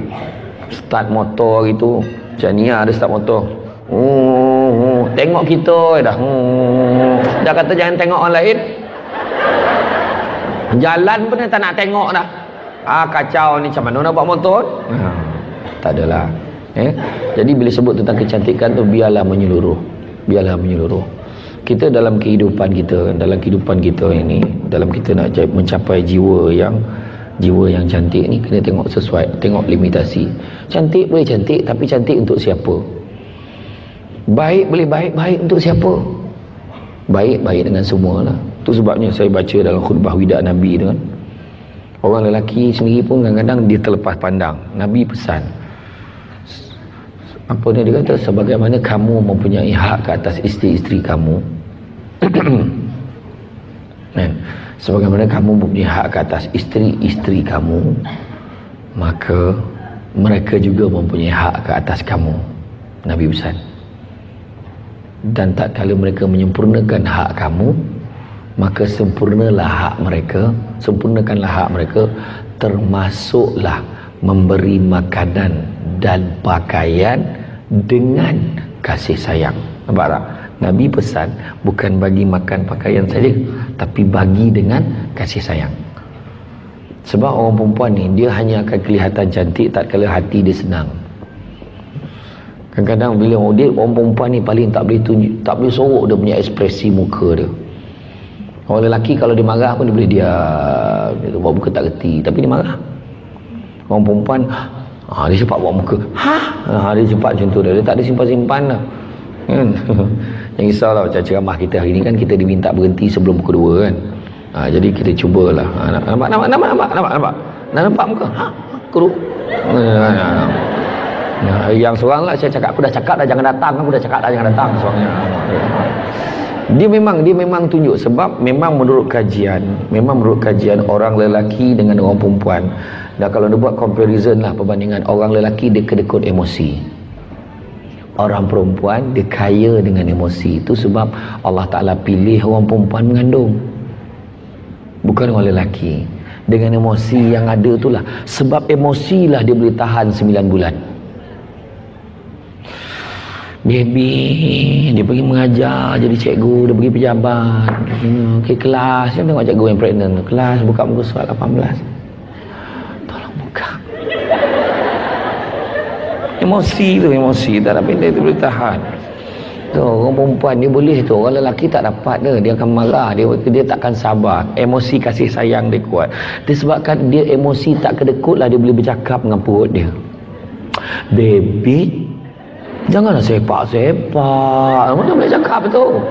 start motor itu macam ni ada start motor. Tengok kita dah. Dah kata jangan tengok orang lain. Jalan pun tak nak tengok dah. Kacau ni, macam mana nak bawa motor? Tak adalah. Jadi bila sebut tentang kecantikan tu, biarlah menyeluruh. Biarlah menyeluruh. Kita dalam kehidupan kita, ini, dalam kita nak mencapai jiwa yang cantik ni, kena tengok sesuai, tengok limitasi. Cantik boleh cantik, tapi cantik untuk siapa? Baik boleh baik untuk siapa? Baik dengan semua lah. Itu sebabnya saya baca dalam khutbah wida Nabi tu kan, orang lelaki sendiri pun kadang-kadang dia terlepas pandang. Nabi pesan, Apa ni dia kata, sebagaimana kamu mempunyai hak ke atas isteri-isteri kamu, sebagaimana kamu mempunyai hak ke atas isteri-isteri kamu, maka mereka juga mempunyai hak ke atas kamu. Nabi pesan. Dan tak kala mereka menyempurnakan hak kamu, maka sempurnakanlah hak mereka, termasuklah memberi makanan dan pakaian dengan kasih sayang. Nampak tak? Nabi pesan bukan bagi makan pakaian saja, tapi bagi dengan kasih sayang. Sebab orang perempuan ni, dia hanya akan kelihatan cantik tak kala hati dia senang. Kadang-kadang bila orang perempuan ni paling tak boleh tunjuk, tak boleh sorok dia punya ekspresi muka dia. Orang lelaki kalau dia marah pun dia boleh diam, dia buat muka tak reti, tapi dia marah. Orang perempuan dia cepat buat muka, dia cepat macam tu dia tak ada simpan-simpan dah kan. Jangan risaulah macam ceramah kita hari ni kan, kita diminta berhenti sebelum pukul 2 kan. Jadi kita cubalah. Nampak muka keruk. Yang seorang lah saya cakap, aku dah cakap dah jangan datang, seorangnya. Dia memang tunjuk, sebab memang menurut kajian orang lelaki dengan orang perempuan, dan kalau dia buat comparison lah, perbandingan, orang lelaki dia kedekut emosi, orang perempuan dia kaya dengan emosi. Itu sebab Allah Ta'ala pilih orang perempuan mengandung, bukan orang lelaki. Dengan emosi yang ada itulah, sebab emosi lah dia boleh tahan 9 bulan. Baby dia pergi mengajar jadi cikgu, dia pergi pejabat ke kelas, saya tengok cikgu yang pregnant kelas, buka muka surat 18, tolong buka. Emosi tak ada pendek tu boleh tahan. Tu orang perempuan dia boleh tu, orang lelaki tak dapat dia akan marah, dia takkan sabar. Emosi kasih sayang dia kuat. Disebabkan dia emosi tak kedekut lah, dia boleh bercakap dengan perut dia. Baby janganlah sepak. Dia boleh cakap tu.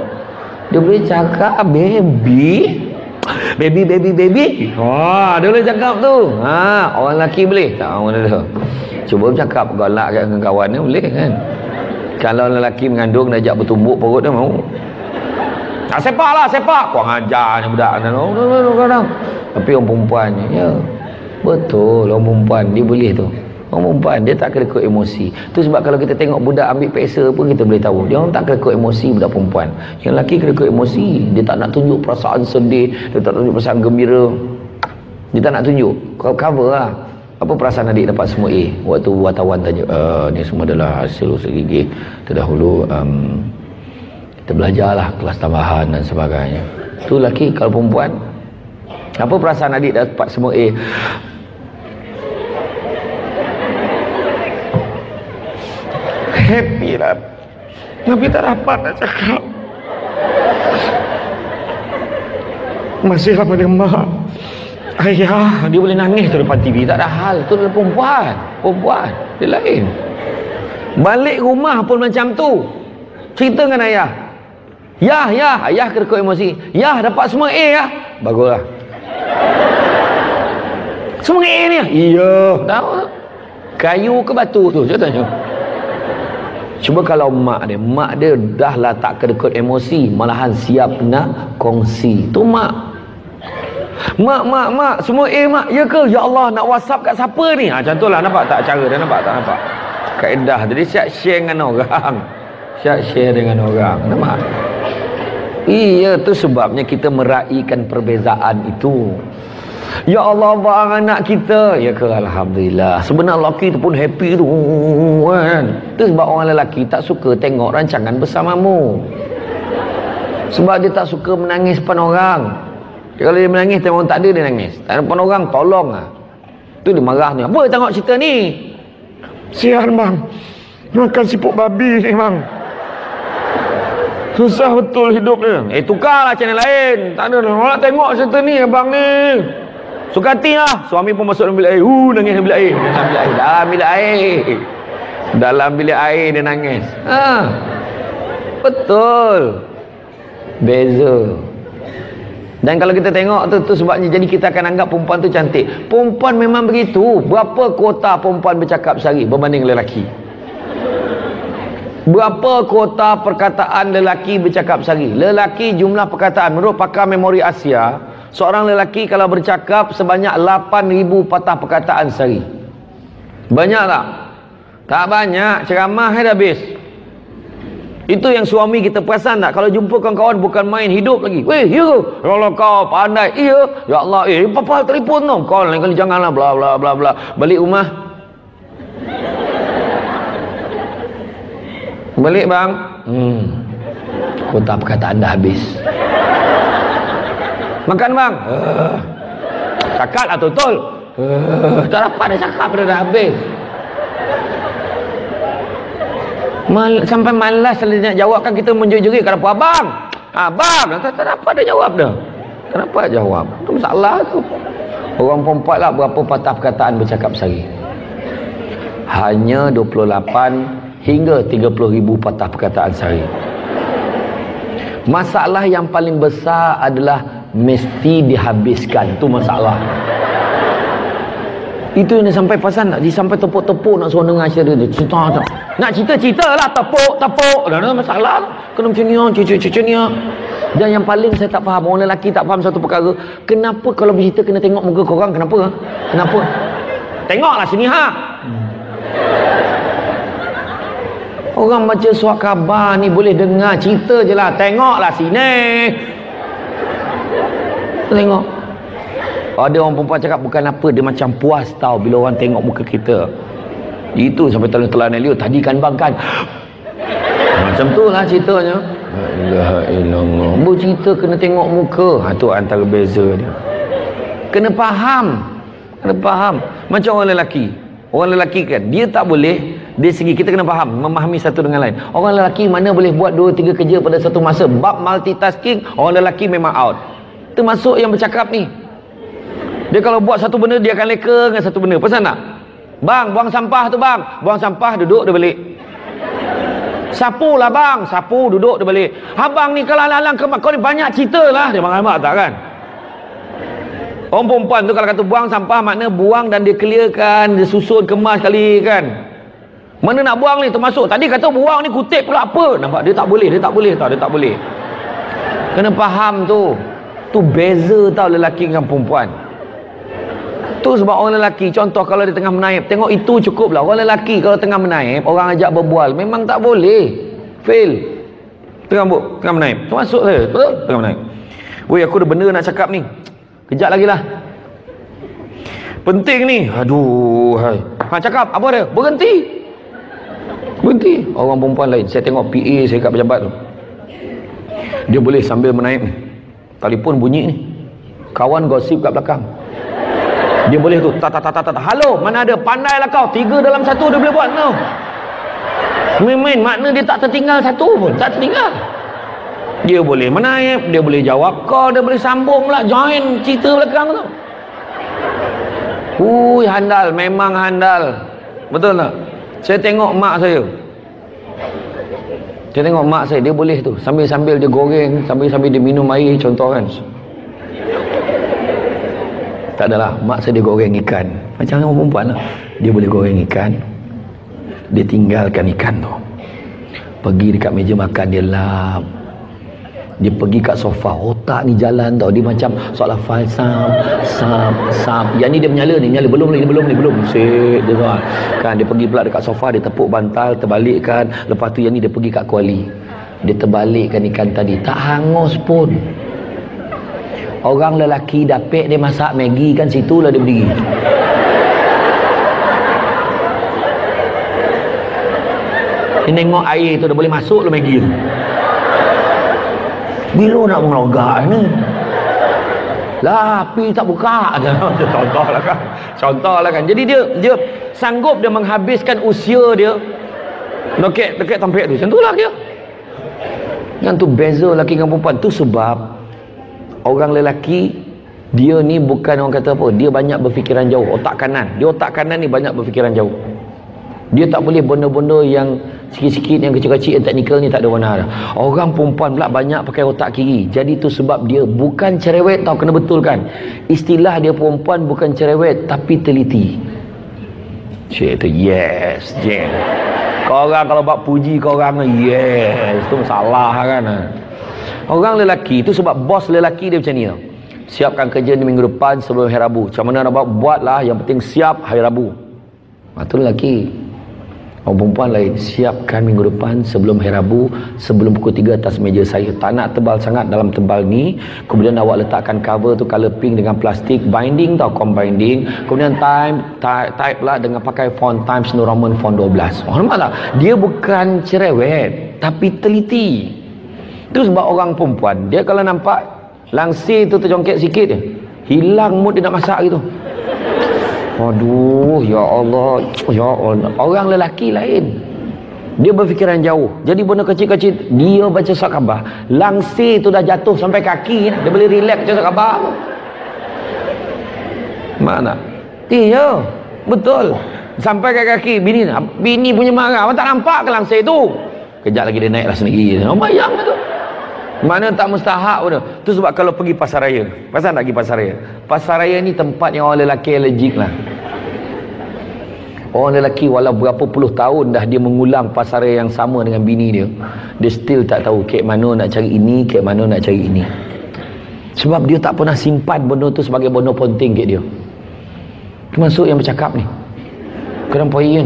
Dia boleh cakap baby. Dia boleh cakap tu. Orang lelaki boleh tak? Orang dia cuba bercakap galak dengan kawan dia boleh kan. Kalau lelaki mengandung dia ajak bertumbuk perut dia mau. Sepak. Kurang ajarnya budak ni. Tapi orang perempuan ni, ya. Betul, orang perempuan dia boleh tu. Orang perempuan dia tak kedekut emosi. Tu sebab kalau kita tengok budak ambil peksa pun kita boleh tahu dia orang tak kedekut emosi. Budak perempuan, yang lelaki kedekut emosi. Dia tak nak tunjuk perasaan sedih, dia tak tunjuk perasaan gembira, dia tak nak tunjuk. Kau cover lah. Apa perasaan adik dapat semua A? Waktu wartawan tanya, ni semua adalah hasil usaha gigi terdahulu, kita belajarlah kelas tambahan dan sebagainya. Tu lelaki. Kalau perempuan, apa perasaan adik dapat semua A? Happy lah, tapi tak dapat nak cakap. Masih lama dengan mak, ayah dia boleh nangis tu depan TV, tak ada hal. Tu adalah perempuan dia lain. Balik rumah pun macam tu, cerita dengan ayah, ayah kedekut emosi, dapat semua A ya, baguslah. Semua A ni, iya, tahu kayu ke batu tu, saya tanya. Cuba kalau mak dia dah lah tak kedekut emosi, malahan siap nak kongsi. Tu mak semua mak, ya ke? Ya Allah, nak WhatsApp kat siapa ni? Macam tu lah, nampak tak cara dia? Nampak kaedah. Jadi siap share dengan orang, nampak? Iya, tu sebabnya kita meraihkan perbezaan itu. Ya Allah, bang anak kita, ya ke? Alhamdulillah. Sebenarnya lelaki tu pun happy tu kan. Itu sebab orang lelaki tak suka tengok rancangan bersamamu, sebab dia tak suka menangis depan orang. Kalau dia menangis tengok orang tak ada, dia nangis. Tak ada depan orang, tolong lah. Tu dia marah ni. Apa tengok cerita ni? Sian bang, makan siput babi ni bang, susah betul hidup ni. Tukarlah channel lain. Tak ada orang nak tengok cerita ni abang ni. Suka hati lah. Suami pun masuk dalam bilik air. Nangis dalam bilik air. Dalam bilik air dia nangis. Betul. Beza. Dan kalau kita tengok tu sebabnya jadi kita akan anggap perempuan tu cantik. Perempuan memang begitu. Berapa kuota perempuan bercakap sehari berbanding lelaki? Berapa kuota perkataan lelaki bercakap sehari? Lelaki jumlah perkataan menurut pakar memori Asia, seorang lelaki kalau bercakap sebanyak 8,000 patah perkataan sehari. Banyak tak? Tak banyak, ceramah dah habis. Itu yang suami kita perasan tak? Kalau jumpa kawan-kawan bukan main, hidup lagi. Weh, ya, kalau kau pandai, iya, ya Allah, apa telefon tu? Kau lain kali janganlah, bla bla bla bla. Balik rumah. Balik bang. Kuota perkataan dah habis. Makan bang. Cakap lah betul. Tak dapat dah cakap dah habis. Sampai malas nak jawab kan, kita menjerit-jerit kenapa abang? Abang, tak dapat dah jawab dah. Tak dapat jawab. Itu masalah tu. Orang perempuan lah berapa patah perkataan bercakap sehari? Hanya 28 hingga 30,000 patah perkataan sehari. Masalah yang paling besar adalah mesti dihabiskan. Itu masalah. Itu yang dia sampai pasal nak sampai tepuk-tepuk nak suruh dengar cerita dia. Cerita. Nak cerita lah, tepuk. Dah ada masalah. Kena macam ni. Dan yang paling saya tak faham, orang lelaki tak faham satu perkara. Kenapa kalau bercerita kena tengok muka korang? Kenapa? Tengoklah sini ha. Orang baca surat khabar ni boleh dengar cerita je lah. Tengoklah sini. Tengok. Ada orang perempuan cakap bukan apa, dia macam puas tau bila orang tengok muka kita. Itu sampai telan Elio. Tadi kan bang kan. Macam tu lah ceritanya. La ilaha illallah. Bercerita kena tengok muka. Tu antara beza dia. Kena faham. Macam orang lelaki. Orang lelaki kan, dia tak boleh, dia segi kita kena faham, memahami satu dengan lain. Orang lelaki mana boleh buat 2-3 kerja pada satu masa. Bab multitasking, orang lelaki memang out. Termasuk yang bercakap ni. Dia kalau buat satu benda, dia akan leka dengan satu benda. Pesan tak? Bang, buang sampah tu bang. Buang sampah, duduk dia balik. Sapu lah bang. Sapu, duduk dia balik. Abang ni kalau alang-alang ke kau ni banyak cerita lah. Dia marah tak kan? Orang perempuan tu kalau kata buang sampah, makna buang dan dia clearkan, dia susun, kemas kali kan. Mana nak buang ni termasuk. Tadi kata buang ni kutip pula apa. Nampak? Dia tak boleh tau. Dia tak boleh. Kena faham tu. Tu beza tau lelaki dengan perempuan. Tu sebab orang lelaki, contoh kalau dia tengah menaip, tengok itu cukup lah. Orang lelaki kalau tengah menaip, orang ajak berbual, memang tak boleh. Fail. Tengah menaip. Termasuk saya. Betul? Tengah menaip. Weh, aku ada benda nak cakap ni. Kejap lagi lah. Penting ni. Aduh. Cakap. Apa dia? Berhenti. Orang perempuan lain. Saya tengok PA saya kat pejabat tu. Dia boleh sambil menaip ni. Telefon bunyi ni. Kawan gosip kat belakang. Dia boleh tu. Halo, mana ada? Pandailah kau. 3 dalam 1 dia boleh buat tau. Main-main. Makna dia tak tertinggal satu pun. Tak tertinggal. Dia boleh menaip, dia boleh jawab call, dia boleh sambung pula, join cerita belakang tu. Handal, memang handal. Betul tak? Saya tengok mak saya. Dia boleh tu. Sambil-sambil dia goreng, sambil-sambil dia minum air, contoh kan. Tak adalah, mak saya dia goreng ikan. Macam orang perempuan lah. Dia boleh goreng ikan. Dia tinggalkan ikan tu. Pergi dekat meja makan, dia lap. Dia pergi kat sofa, otak ni jalan tau. Dia macam soalan falsam, sap. Yang ni dia menyala. Belum ni. Set dia tau. Kan dia pergi pula dekat sofa, dia tepuk bantal, terbalikkan. Lepas tu yang ni dia pergi kat kuali. Dia terbalikkan ikan tadi. Tak hangus pun. Orang lelaki dapet dia masak Maggi kan, situlah dia berdiri. Dia tengok air tu dah boleh masuk lah Maggi tu. Bila nak mengelogak ni? Lah, api tak buka. Contohlah kan. Jadi dia sanggup dia menghabiskan usia dia dekat tampik tu. Macam itulah dia. Yang tu beza lelaki dengan perempuan. Tu sebab orang lelaki dia ni bukan orang kata apa, dia banyak berfikiran jauh, otak kanan. Dia otak kanan ni banyak berfikiran jauh. Dia tak boleh benda-benda yang sikit-sikit, yang kecil-kecil, yang teknikal ni tak ada warna dah. Orang perempuan pula banyak pakai otak kiri. Jadi tu sebab dia bukan cerewet tau, kena betulkan. Istilah dia perempuan bukan cerewet tapi teliti. Cik tu yes, Jen. Korang kalau buat puji korang, yes, itu salah kan. Orang lelaki itu sebab bos lelaki dia macam ni. Siapkan kerja ni minggu depan sebelum hari Rabu. Macam mana nak buatlah, yang penting siap hari Rabu. Itu lelaki. Orang perempuan lain, siapkan minggu depan sebelum hari Rabu, sebelum pukul 3 atas meja saya. Tak nak tebal sangat dalam tebal ni. Kemudian awak letakkan cover tu color pink dengan plastik, binding tau, binding. Kemudian type lah dengan pakai font Times New Roman font 12. Nampak tak? Dia bukan cerewet, tapi teliti. Itu sebab orang perempuan, dia kalau nampak langsir tu terjongkit sikit je, hilang mood dia nak masak gitu. Aduh, ya Allah, ya Allah. Orang lelaki lain, dia berfikiran jauh. Jadi benda kecil-kecil dia baca surat khabar, langsir tu dah jatuh sampai kaki, dia boleh relax baca surat khabar. Mana? Iya, betul. Sampai ke kaki bini punya marah. Awak tak nampak ke langsir tu? Kejap lagi dia naiklah sendiri. Bayang tu. Mana tak mustahak pun. Tu sebab kalau pergi pasar raya, pasal nak pergi pasar raya, pasar raya ni tempat yang orang lelaki allergic lah. Orang lelaki walau berapa puluh tahun dah dia mengulang pasar raya yang sama dengan bini dia, dia still tak tahu kek mana nak cari ini, kek mana nak cari ini. Sebab dia tak pernah simpan benda tu sebagai benda penting kek dia. Termasuk yang bercakap ni, kerana poin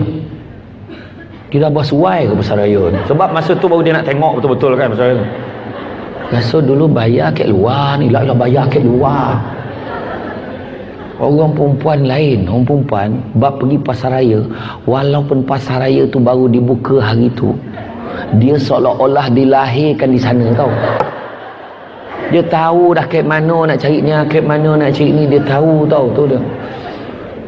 dia dah bersuai ke pasar raya ni. Sebab masa tu baru dia nak tengok betul-betul kan pasar raya. Rasa dulu bayar kat luar ni, lah bayar kat luar. Orang perempuan lain, orang perempuan bab pergi pasar raya, walaupun pasar raya tu baru dibuka hari tu, dia seolah-olah dilahirkan di sana tau. Dia tahu dah kat mana nak cari ni, kat mana nak cari ni, dia tahu tau tu dia.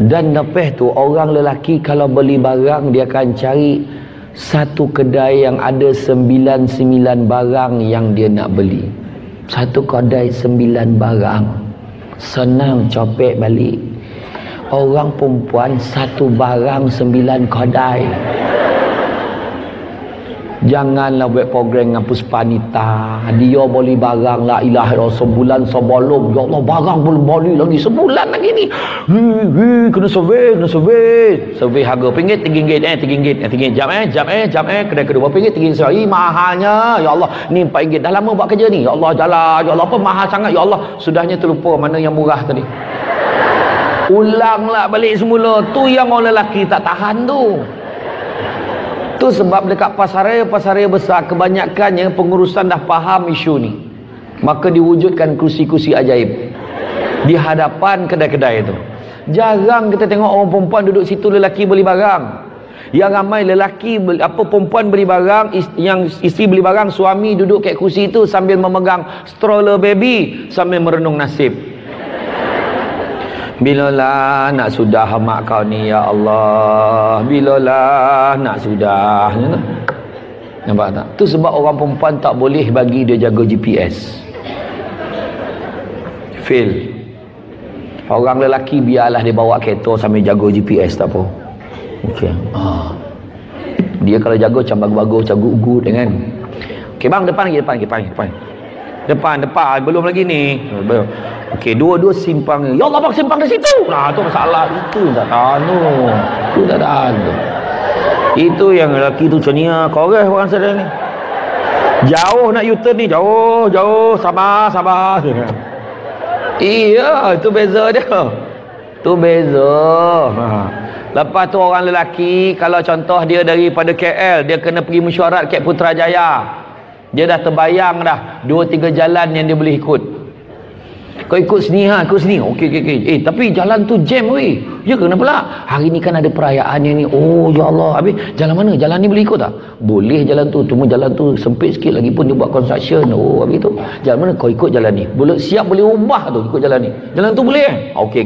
Dan lepas tu orang lelaki kalau beli barang, dia akan cari satu kedai yang ada 99 barang yang dia nak beli. Satu kedai 9 barang, senang copek balik. Orang perempuan satu barang 9 kedai. Janganlah buat program dengan Puspanita. Dia beli barang la ilaha illallah sebulan sebelum. Ya Allah, barang belum beli lagi sebulan lagi ni. Kena survey. Survey harga RM1, RM3, jam kedai kedua RM2, RM3. Mahalnya. Ya Allah, ni RM4. Dah lama buat kerja ni. Ya Allah, jalan. Ya Allah, apa mahal sangat. Ya Allah, sudahnya terlupa mana yang murah tadi. Ulanglah balik semula. Tu yang orang lelaki tak tahan tu. Tu sebab dekat pasar raya besar, kebanyakannya pengurusan dah faham isu ni. Maka diwujudkan kursi-kursi ajaib di hadapan kedai-kedai itu. Jarang kita tengok orang perempuan duduk situ, lelaki beli barang. Yang ramai lelaki perempuan beli barang, yang isteri beli barang, suami duduk kat kursi itu sambil memegang stroller baby sambil merenung nasib. Bilalah nak sudah mak kau ni ya Allah, bilalah nak sudah. Nampak tak? Tu sebab orang perempuan tak boleh bagi dia jaga GPS. Fail. Orang lelaki biarlah dia bawa kereta sambil jaga GPS, tak apa. Okey. Dia kalau jaga macam bagus-bagus, macam good kan. Okey bang, depan lagi. Depan belum lagi ni. Okey, dua-dua simpang. Ya Allah, bang simpang di situ. Nah, tu masalah itu tak tahan tu. Itu tak tahan tu. Itu yang lelaki tu macam ni ah, koreh orang sedang ni. Jauh nak U-turn ni, jauh, sabar. Iya, itu beza dia. Tu beza. Lepas tu orang lelaki, kalau contoh dia daripada KL, dia kena pergi mesyuarat kat Putrajaya. Dia dah terbayang dah 2-3 jalan yang dia boleh ikut. Kau ikut sini ikut sini. Okey. Tapi jalan tu jam weh. Ya kenapa pula? Hari ni kan ada perayaan yang ni. Oh ya Allah. Habis jalan mana? Jalan ni boleh ikut tak? Boleh jalan tu. Cuma jalan tu sempit sikit, lagi pun dia buat construction. Oh habis tu. Jalan mana? Kau ikut jalan ni. Boleh siap boleh ubah tu ikut jalan ni. Jalan tu boleh Okey.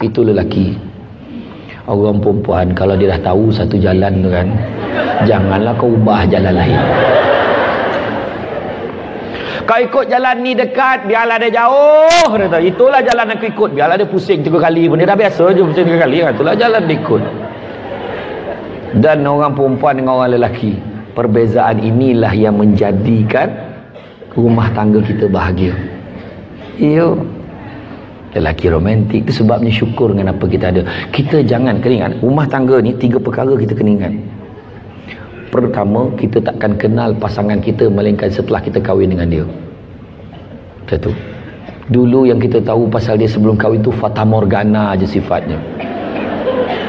Itu lelaki. Orang perempuan kalau dia dah tahu satu jalan tu kan, janganlah kau ubah jalan lain. Kau ikut jalan ni dekat, biarlah dia jauh. Dia tahu, itulah jalan aku ikut. Biarlah dia pusing 3 kali pun. Dia dah biasa je pusing 3 kali. Itulah jalan dia ikut. Dan orang perempuan dengan orang lelaki, perbezaan inilah yang menjadikan rumah tangga kita bahagia. Iyo. Lelaki romantik. Itu sebabnya syukur dengan apa kita ada. Kita jangan kena ingat, rumah tangga ni 3 perkara kita kena ingat. Pertama, kita takkan kenal pasangan kita melainkan setelah kita kahwin dengan dia. Satu. Dulu yang kita tahu pasal dia sebelum kahwin tu fata morgana aja sifatnya.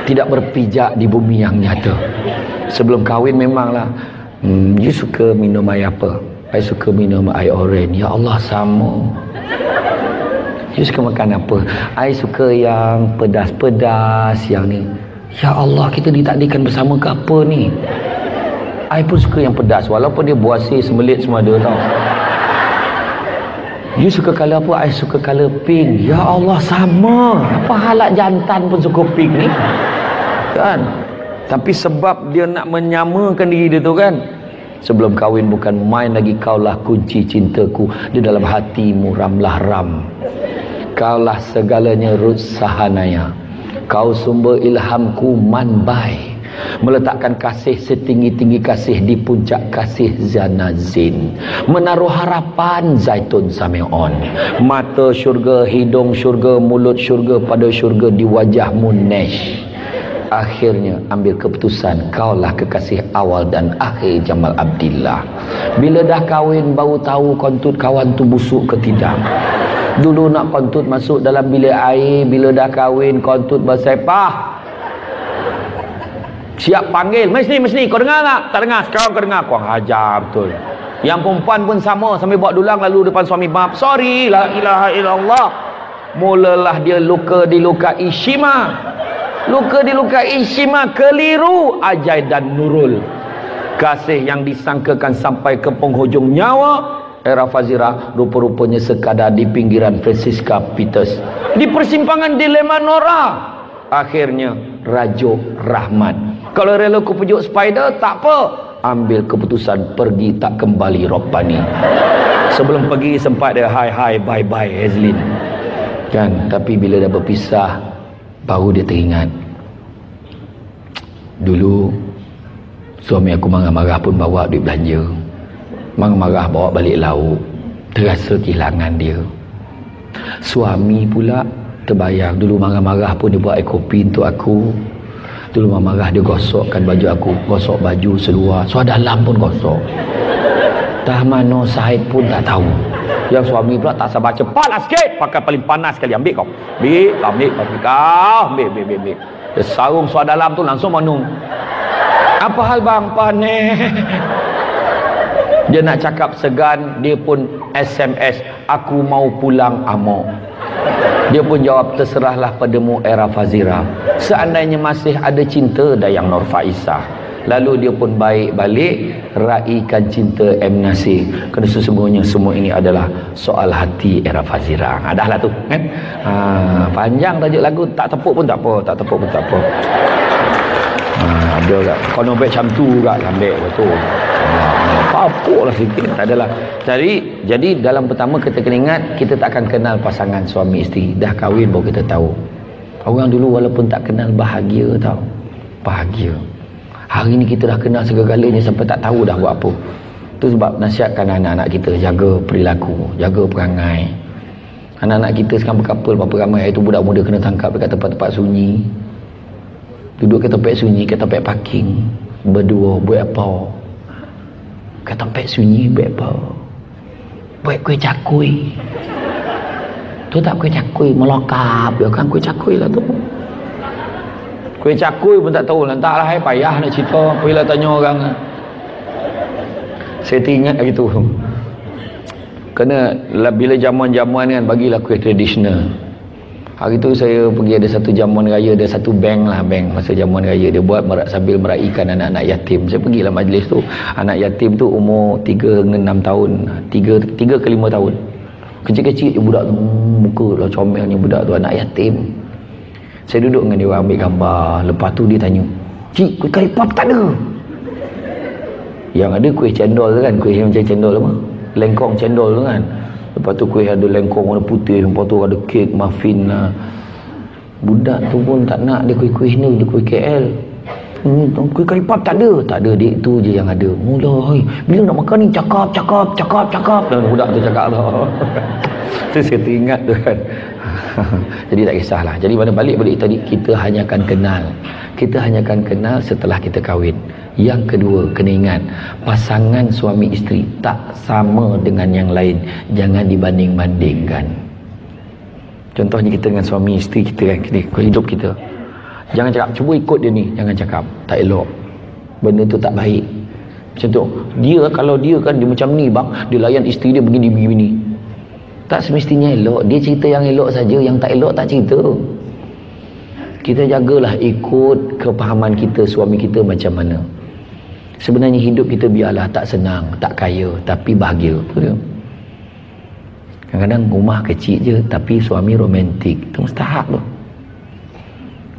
Tidak berpijak di bumi yang nyata. Sebelum kahwin memanglah, you suka minum air apa? I suka minum air oren. Ya Allah, sama. You suka makan apa? I suka yang pedas-pedas, yang ni. Ya Allah, kita ditakdirkan bersama ke apa ni? I pun suka yang pedas, walaupun dia buasi, sembelit semua ada tau. You suka colour apa? I suka colour pink. Ya Allah, sama. Apa halat jantan pun suka pink ni? Kan? Tapi sebab dia nak menyamakan diri dia tu kan, sebelum kahwin bukan main lagi. Kaulah kunci cintaku, di dalam hatimu ramlah ram. Kaulah segalanya Ruth Sahanaya. Kau sumber ilhamku manbai, meletakkan kasih setinggi-tinggi kasih di puncak kasih Zanazin, menaruh harapan Zaitun Sameon, mata syurga, hidung syurga, mulut syurga, pada syurga di wajahmu Nesh. Akhirnya ambil keputusan, kaulah kekasih awal dan akhir Jamal Abdillah. Bila dah kahwin baru tahu kontut kawan tu busuk ke tidak. Dulu nak kontut masuk dalam bilik air, bila dah kahwin kontut bersepah. Siap panggil, mesti kau dengar tak? Tak dengar, sekarang kau dengar. Kau hajar betul. Yang perempuan pun sama, sambil bawa dulang lalu depan suami, maaf, sorry, la ilaha illallah. Mulalah dia luka dilukai Shima. Luka dilukai Shima, keliru Ajai dan Nurul. Kasih yang disangkakan sampai ke penghujung nyawa era Fazira, rupa-rupanya sekadar di pinggiran Francisca Peters, di persimpangan dilema Nora. Akhirnya Rajo Rahmat, kalau rela ku pujuk spider tak apa, ambil keputusan pergi tak kembali Robbani. Sebelum pergi sempat dia hi bye bye Hazlin kan, tapi bila dah berpisah baru dia teringat, dulu suami aku marah-marah pun bawa duit belanja, marah-marah bawa balik lauk, terasa kehilangan dia. Suami pula terbayang, dulu marah-marah pun dia buat air kopi untuk aku, dulu marah-marah dia gosokkan baju aku, gosok baju seluar, suara dalam pun gosok, dah mana Sahid pun tak tahu. Yang suami pula tak sabar, cepatlah sikit, pakai paling panas sekali, ambil kau, ambil, dia sarung suara dalam tu langsung manung. Apa hal bang, panik. Dia nak cakap segan, dia pun SMS, aku mau pulang amo. Dia pun jawab, terserahlah padamu era Fazira, seandainya masih ada cinta Dayang Nur Faizah. Lalu dia pun baik balik, raikan cinta M. Nasir, kerana sesungguhnya semua ini adalah soal hati era Fazira. Dah lah tu kan. Panjang tajuk lagu, tak tepuk pun tak apa, tak tepuk pun tak apa. Ada kat kono baik macam tu kat lambek betul. Apa lah sikit, tak adalah. Jadi dalam pertama kita kena ingat, kita tak akan kenal pasangan suami isteri, dah kahwin baru kita tahu. Orang dulu walaupun tak kenal bahagia tau, bahagia. Hari ni kita dah kenal segala-galanya sampai tak tahu dah buat apa. Tu sebab nasihatkan anak-anak kita, jaga perilaku, jaga perangai. Anak-anak kita sekarang berkapal berapa ramai, itu budak muda kena tangkap dekat tempat-tempat sunyi, duduk kat tempat sunyi, kat tempat parking, berdua buat apa? Kat tempat sunyi buat apa? Buat kuih cakui. Tu tak kuih cakui, melokap dia kan kuih cakui lah tu. Kuih cakui pun tak tahu, lantaklah payah nak cerita, pergilah tanya orang. Saya teringat gitu. Kena bila jamuan-jamuan kan, bagilah kuih tradisional. Hari tu saya pergi, ada satu jamuan raya, ada satu bank masa jamuan raya dia buat sambil meraihkan anak-anak yatim. Saya pergilah majlis tu. Anak yatim tu umur 3 hingga 6 tahun, 3 ke 5 tahun. Kecil-kecil je budak tu, muka lah comelnya budak tu, anak yatim. Saya duduk dengan dia orang ambil gambar. Lepas tu dia tanya, "Cik, kuih kari pap tak ada?" Yang ada kuih cendol kan, kuih yang macam cendol apa? Lengkong cendol tu kan. Lepas tu kuih ada lengkong warna putih, lepas tu ada kek, muffin lah. Budak tu pun tak nak dia kuih-kuih ni, dia kuih KL. Kuih kari pap tak ada. Tak ada, dek tu je yang ada. Mulai, bila nak makan ni cakap. Dan budak tu cakap lah. Tu saya teringat tu kan. Jadi tak kisahlah. Jadi mana balik tadi, kita hanya akan kenal. Kita hanya akan kenal setelah kita kahwin. Yang kedua, kena ingat, pasangan suami isteri tak sama dengan yang lain. Jangan dibanding-bandingkan. Contohnya kita dengan suami isteri kita kan, hidup kita. Jangan cakap, cuba ikut dia ni. Jangan cakap, tak elok. Benda tu tak baik. Macam tu. Kalau dia kan, dia macam ni bang, dia layan isteri dia begini. Tak semestinya elok. Dia cerita yang elok saja, yang tak elok tak cerita. Kita jagalah ikut kepahaman kita, suami kita macam mana. Sebenarnya hidup kita biarlah tak senang, tak kaya, tapi bahagia. Betul? Kadang-kadang rumah kecil je, tapi suami romantik. Itu mustahak tu.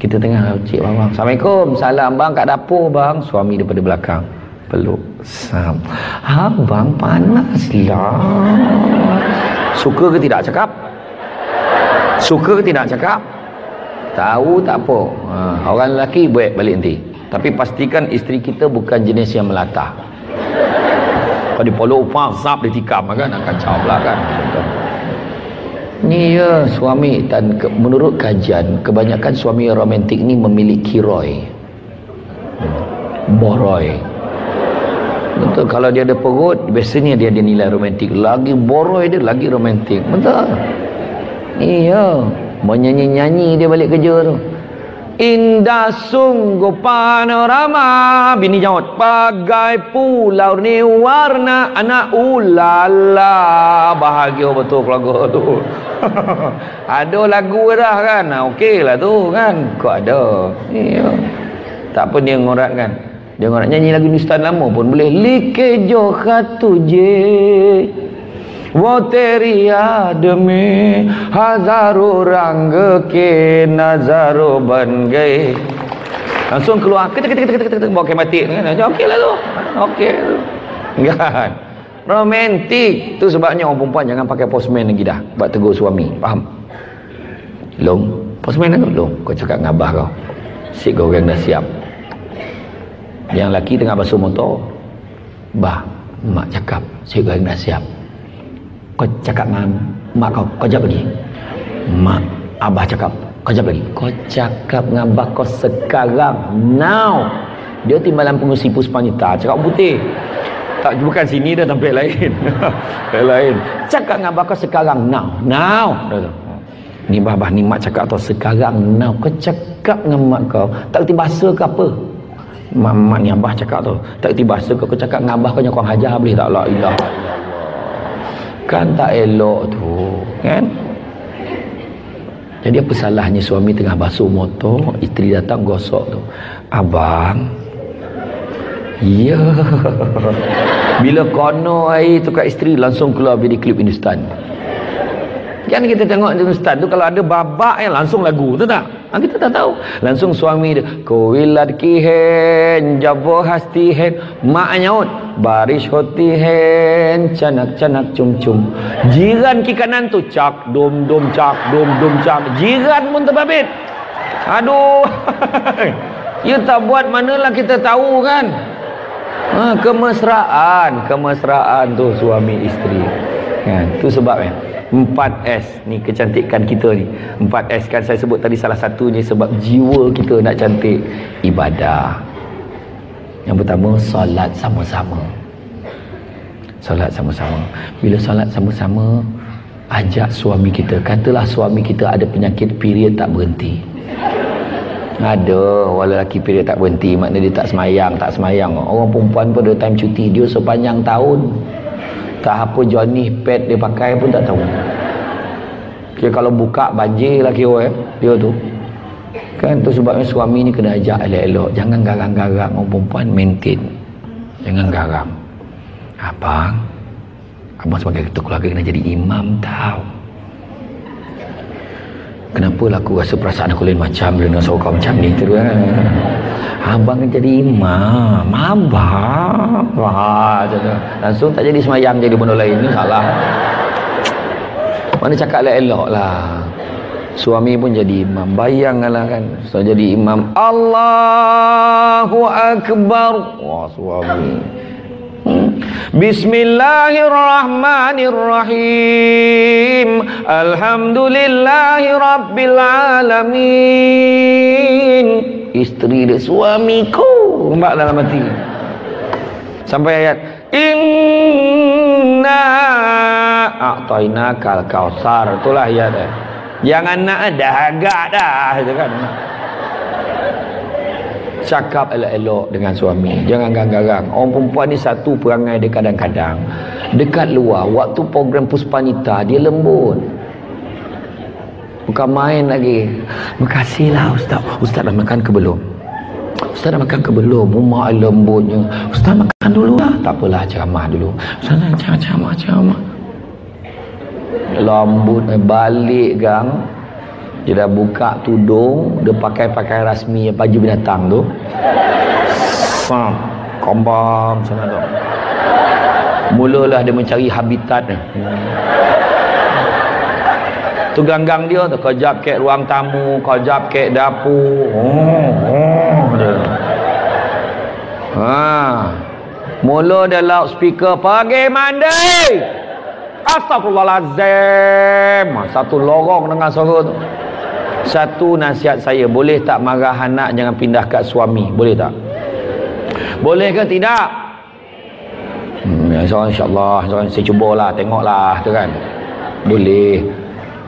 Kita tengah cik bang, Assalamualaikum, salam bang kat dapur bang. Suami daripada belakang peluk, Sam. Abang panas lah. Suka ke tidak cakap? Suka ke tidak cakap? Tahu tak apa. Orang lelaki buat balik nanti. Tapi pastikan isteri kita bukan jenis yang melatah. Kalau dipolok upah, zap dia tikam kan, akan kacau pula kan. Ni ya suami, dan menurut kajian, kebanyakan suami romantik ni memiliki Roy. Boroi. Betul, kalau dia ada perut, biasanya dia ada nilai romantik. Lagi boroi dia, lagi romantik. Betul. Iya, menyanyi-nyanyi dia balik kerja tu. Indah sungguh panorama, bini jawab, bagai pulau ni warna anak ulala. Bahagia betul keluarga tu. Ada lagu dah kan, okey lah tu kan. Kok ada. Iya. Tak apa dia ngorat kan. Dia ngorat nyanyi lagu Hindustan lama pun boleh. Like jo khatu je वो तेरी याद में हजारों रंग के नजारों बन गए. Langsung keluar ketek bawa kematik kan. Okey lah tu. Okey tu. Kan. Romantik. Tu sebabnya orang perempuan jangan pakai postman lagi dah buat tegur suami. Faham? Long, postman tu long. Kau cakap dengan abah kau. Sik kau orang dah siap. Yang lelaki tengah basuh motor. Bah, mak cakap, sik kau orang dah siap. Kau cakap dengan mak kau jawab lagi. Mak, abah cakap, kau jawab lagi. Kau cakap dengan abah kau sekarang, now. Dia timbalan pengusi Puspanita, cakap putih. Tak, bukan sini dah, tempat lain. Tempat lain. Cakap dengan abah kau sekarang, now. Ni abah ni mak cakap tu sekarang, now. Kau cakap dengan mak kau, tak kerti bahasa ke apa? Mak ni abah cakap tu, tak kerti bahasa kau cakap dengan abah kau yang kau hajar boleh tak? La ilaha illallah. Kan tak elok tu kan. Jadi apa salahnya suami tengah basuh motor, isteri datang gosok tu, abang, ya. Bila kono air tu kat isteri, langsung keluar video klip Hindustan. Kan kita tengok Hindustan tu kalau ada babak yang langsung lagu tu tak? Kita tak tahu. Langsung suami dia, kowilat kihen jabo hasti hen, mak nyaut baris hoti hen canak cum jiran ki kanan tu cak dom cak jiran pun terbabit. Aduh. Ya tak buat manalah kita tahu kan. Kemesraan tu suami isteri kan. Tu sebabnya 4S ni kecantikan kita ni. 4S kan saya sebut tadi, salah satunya sebab jiwa kita nak cantik, ibadah. Yang pertama, solat sama-sama. Solat sama-sama. Bila solat sama-sama, ajak suami kita. Katalah suami kita ada penyakit period tak berhenti. Ada orang lelaki period tak berhenti, maknanya dia tak semayang. Orang perempuan pun ada time cuti, dia sepanjang tahun. Tak apa Johnny pad dia pakai pun tak tahu. Kira kalau buka banjir lah kira dia tu. Kan tu sebabnya suami ni kena ajak elok-elok. Jangan garang-garang orang perempuan, maintain. Jangan garang. Abang sebagai ketua keluarga kena jadi imam tau. Kenapa lah aku rasa perasaan aku lain macam bila dengan seorang macam ni tu kan. Abang kan jadi imam. Abang. Wah, langsung tak jadi semayang, jadi benda lain ni salah. Mana cakap elok lah. Suami pun jadi imam. Bayangkanlah kan, so jadi imam, Allahu Akbar, wah suami. Bismillahirrahmanirrahim. Alhamdulillahi rabbil alamin. Isteri dia, suamiku, nampak dalam hati. Sampai ayat inna a'tainakal kautsar, itulah ayat dia. Jangan nak dah agak dah gitu kan. Cakap elok-elok dengan suami, jangan garang-garang. Orang perempuan ni satu perangai dia kadang-kadang dekat luar, waktu program Puspanita dia lembut, bukan main lagi. Makasihlah ustaz. Ustaz dah makan ke belum? Ustaz dah makan ke belum? Rumah lembutnya. Ustaz makan dulu lah. Tak apalah, ceramah dulu. Ustaz ceramah. Lambut balik gang, dia dah buka tudung, dia pakai pakaian rasmi baju binatang tu, kombang sana tu. Mulalah dia mencari habitat ni. Tu ganggang dia tu, kejap ke ruang tamu, kejap ke dapur. Mula dia loudspeaker, pergi mandi. Astagfirullahalazim. Satu lorong dengan suara tu. Satu nasihat saya, boleh tak marah anak jangan pindah kat suami? Boleh tak? Boleh ke tidak? InsyaAllah saya cubalah, tengoklah tu kan. Boleh.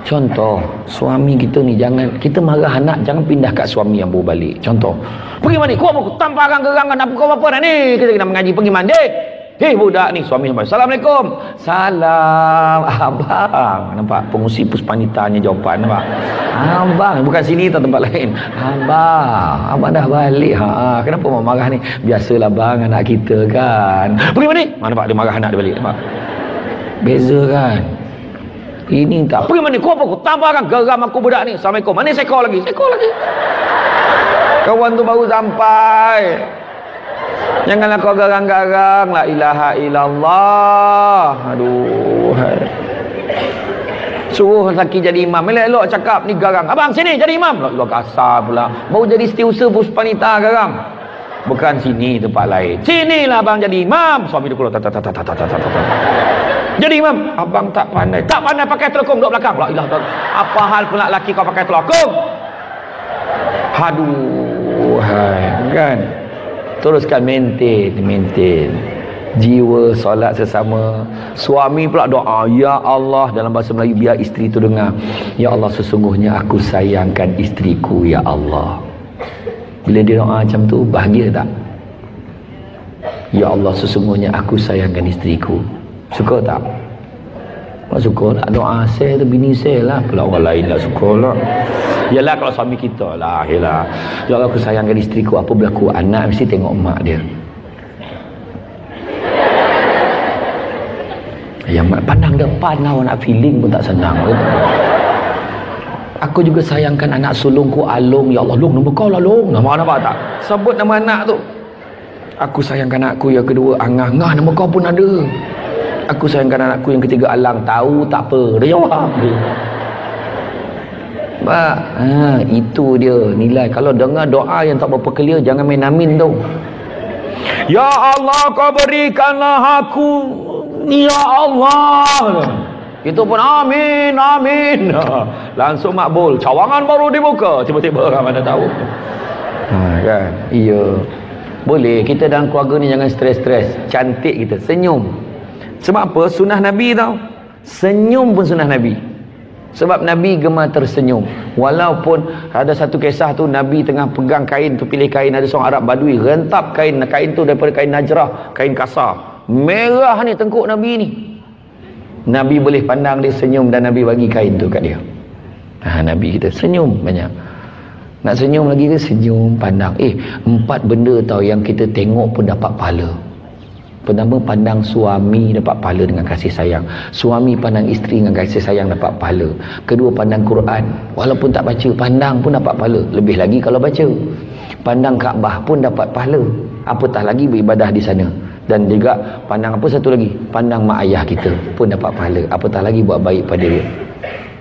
Contoh, suami kita ni jangan, kita marah anak jangan pindah kat suami yang baru balik. Contoh, pergi mandi, kau tanpa gerangan apa kau apa dah ni? Kita kena mengaji, pergi mandi. Hei budak ni, suami sampai, Assalamualaikum. Salam. Abang, nampak pengusi Puspanitanya jawapan, nampak? Abang, bukan sini atau tempat lain. Abang dah balik. Kenapa mak marah ni? Biasalah bang, anak kita kan. Pergi mandi. Nampak dia marah anak dia balik, nampak? Beza kan? Ini tak. Pergi mandi, kau apa? Kau tambahkan geram aku budak ni. Assalamualaikum. Mana sekor lagi? Kawan tu baru sampai. Janganlah kau garang-garang, la ilaha illallah. Aduh. Suruh lelaki jadi imam, elok-elok cakap ni garang. Abang sini jadi imam. Allah kasar pula. Baru jadi setiausaha Puspanita garang. Bukan sini, tempat lain. Sinilah abang jadi imam. Suami dia keluar. Jadi imam. Abang tak pandai pakai telekung duduk belakang. La ilaha. Apa hal pula lelaki kau pakai telekung? Aduh, kan? Teruskan maintain jiwa solat sesama. Suami pula doa, ya Allah, dalam bahasa Melayu biar isteri tu dengar, ya Allah sesungguhnya aku sayangkan isteriku ya Allah. Bila dia doa macam tu, bahagia tak? Ya Allah sesungguhnya aku sayangkan isteriku. Suka tak? Tak suka tak doa saya tu, bini saya lah. Pula orang lain tak suka lah. Yalah kalau suami kita lah, yalah. Ya Allah aku sayangkan isteriku, apa berlaku anak mesti tengok mak dia. Yang pandang depan lah, nak feeling pun tak senang. Aku juga sayangkan anak sulungku Alung, ya Allah. Long, nama kau lah Long. Nampak tak? Sebut nama anak tu. Aku sayangkan anakku yang kedua Angah. Angah nama kau pun ada. Aku sayangkan anakku yang ketiga Alang. Tahu tak apa, dia jawab. Itu dia nilai. Kalau dengar doa yang tak berapa clear, jangan main amin tu. Ya Allah kau berikanlah aku, ya Allah. Itu pun amin. Langsung makbul. Cawangan baru dibuka. Tiba-tiba orang mana tahu. Kan? Iya. Boleh. Kita dalam keluarga ni jangan stres-stres. Cantik kita. Senyum. Sebab apa? Sunnah Nabi tau. Senyum pun sunnah Nabi. Sebab Nabi gemar tersenyum. Walaupun ada satu kisah tu, Nabi tengah pegang kain tu, pilih kain, ada seorang Arab Badui rentap kain tu daripada kain Najrah, kain kasar. Merah ni tengkuk Nabi ni. Nabi boleh pandang dia senyum dan Nabi bagi kain tu kat dia. Nabi kita senyum banyak. Nak senyum lagi ke? Senyum, pandang. 4 benda tau yang kita tengok pun dapat pahala. Pertama, pandang suami dapat pahala dengan kasih sayang. Suami pandang isteri dengan kasih sayang dapat pahala. Kedua, pandang Quran. Walaupun tak baca, pandang pun dapat pahala. Lebih lagi kalau baca. Pandang Kaabah pun dapat pahala. Apatah lagi beribadah di sana. Dan juga pandang apa satu lagi? Pandang mak ayah kita pun dapat pahala. Apatah lagi buat baik pada dia.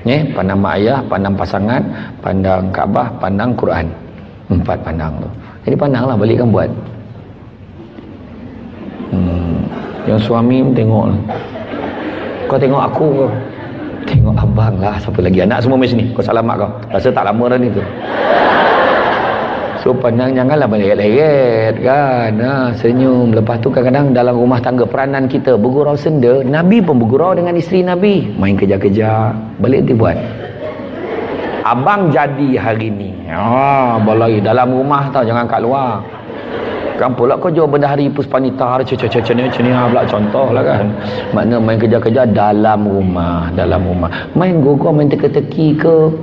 Pandang mak ayah, pandang pasangan, pandang Kaabah, pandang Quran. 4 pandang tu. Jadi pandanglah, balik kan buat. Yang suami tengok, kau tengok aku kau, tengok abang lah, siapa lagi, anak semua mesti ni, kau salam mak kau, rasa tak lama dah ni tu. So pandang, janganlah meleret-leret kan, senyum. Lepas tu kadang-kadang dalam rumah tangga, peranan kita bergurau senda. Nabi pun bergurau dengan isteri Nabi, main kerja-kerja, balik nanti buat. Abang jadi hari ni, balai dalam rumah tau, jangan kat luar. Kan pula kau jual benda hari puspanita ni pula contoh lah kan. Makna main kerja-kerja dalam rumah. Main gogor, main teka-teki ke,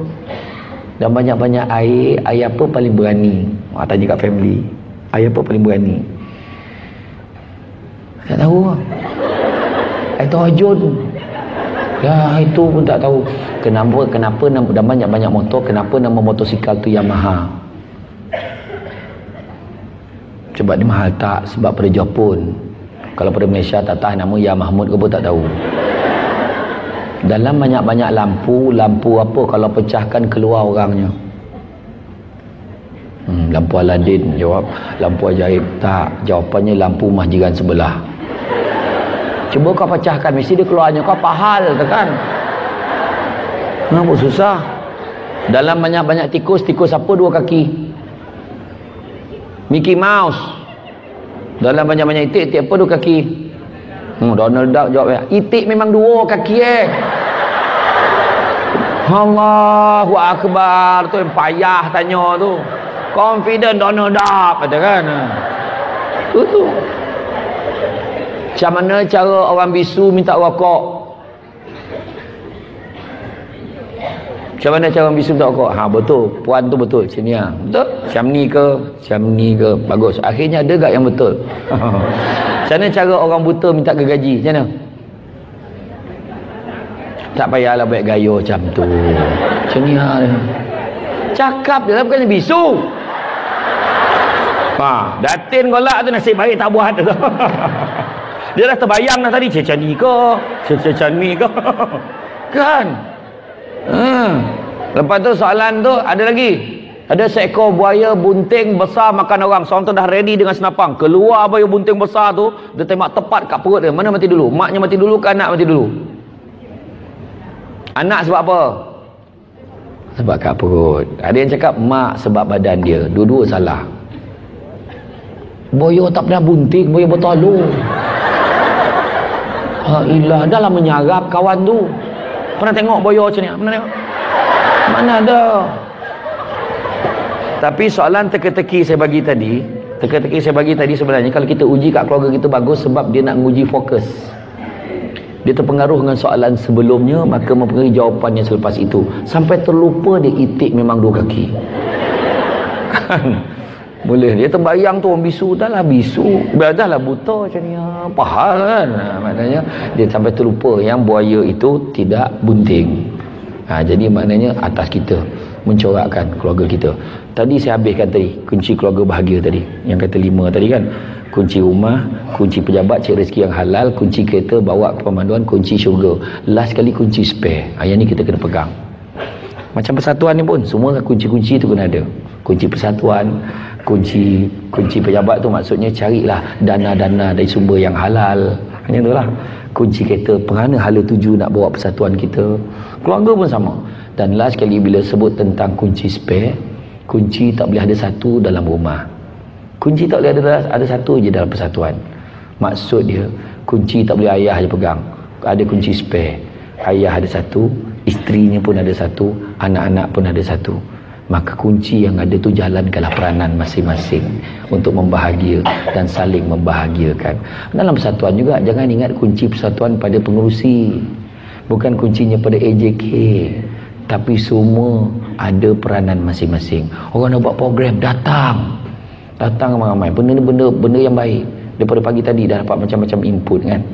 dan banyak-banyak air. Air apa paling berani? Tanya kat family, air apa paling berani? Tak tahu. Air terjun. Ya, itu pun tak tahu. Kenapa dah banyak-banyak motor, kenapa nama motosikal tu Yamaha? Sebab dia mahal tak? Sebab pada Jepun, kalau pada Malaysia tak tahu nama Ya Mahmud ke pun tak tahu. Dalam banyak-banyak lampu apa kalau pecahkan keluar orangnya? Lampu Aladin. Jawab lampu ajaib. Tak, jawapannya lampu masjidan sebelah. Cuba kau pecahkan, mesti dia keluarnya. Kau pahal tu kan? Kenapa susah? Dalam banyak-banyak tikus apa 2 kaki? Mickey Mouse. Dalam banyak-banyak itik apa 2 kaki? Donald Duck jawab, itik memang 2 kaki Allahu Akbar. Tu yang payah tanya tu. Confident Donald Duck kata kan. Tu macam mana cara orang bisu minta rokok? Macam mana cara orang bisu minta rokok? Betul, puan tu betul, macam ni betul? Macam ni ke? Bagus. Akhirnya ada tak yang betul? Macam mana cara orang buta minta gergaji? Macam mana? Tak payahlah buat gaya macam tu. Macam ni cakap je lah, bukannya bisu. Datin golak tu nasib baik tak buat tu. Dia dah terbayang dah tadi, macam ni ke? Macam ni ke? Kan? Lepas tu soalan tu ada lagi. Ada seekor buaya bunting besar makan orang. Seorang tu dah ready dengan senapang. Keluar buaya bunting besar tu, dia tembak tepat kat perut dia. Mana mati dulu? Maknya mati dulu ke anak mati dulu? Anak sebab apa? Sebab kat perut. Ada yang cakap mak sebab badan dia. Dua-dua salah. Buaya tak pernah bunting, buaya bertalu. Ilah, dah lah menyarap kawan tu. Pernah tengok buaya macam ni? Pernah tengok? Mana ada. Tapi soalan teka-teki saya bagi tadi sebenarnya kalau kita uji kat keluarga kita bagus, sebab dia nak menguji fokus. Dia terpengaruh dengan soalan sebelumnya, maka mempengaruhi jawapannya selepas itu. Sampai terlupa dia itik memang 2 kaki. Kan? Boleh. Dia terbayang tu orang bisu, dah lah buta macam ni. Pahal kan? Maknanya dia sampai terlupa yang buaya itu tidak bunting. Jadi maknanya atas kita mencorakkan keluarga kita. Tadi saya habiskan tadi kunci keluarga bahagia tadi, yang kata 5 tadi kan. Kunci rumah, kunci pejabat, cari rezeki yang halal, kunci kereta bawa ke pemanduan, kunci syurga. Last kali kunci spare. Yang ni kita kena pegang. Macam persatuan ni pun semua kunci-kunci tu kena ada. Kunci persatuan, kunci pejabat tu maksudnya carilah dana-dana dari sumber yang halal. Hanya itulah. Kunci kereta, kerana hala tuju nak bawa persatuan kita. Keluarga pun sama. Dan last kali bila sebut tentang kunci spare, kunci tak boleh ada satu dalam rumah. Kunci tak boleh ada satu je dalam persatuan. Maksud dia, kunci tak boleh ayah je pegang. Ada kunci spare. Ayah ada satu, isterinya pun ada satu, anak-anak pun ada satu. Maka kunci yang ada tu jalankanlah peranan masing-masing untuk membahagia dan saling membahagiakan. Dalam persatuan juga, jangan ingat kunci persatuan pada pengerusi. Bukan kuncinya pada AJK. Tapi semua ada peranan masing-masing. Orang nak buat program, datang ramai-ramai. Benda yang baik. Daripada pagi tadi dah dapat macam-macam input kan.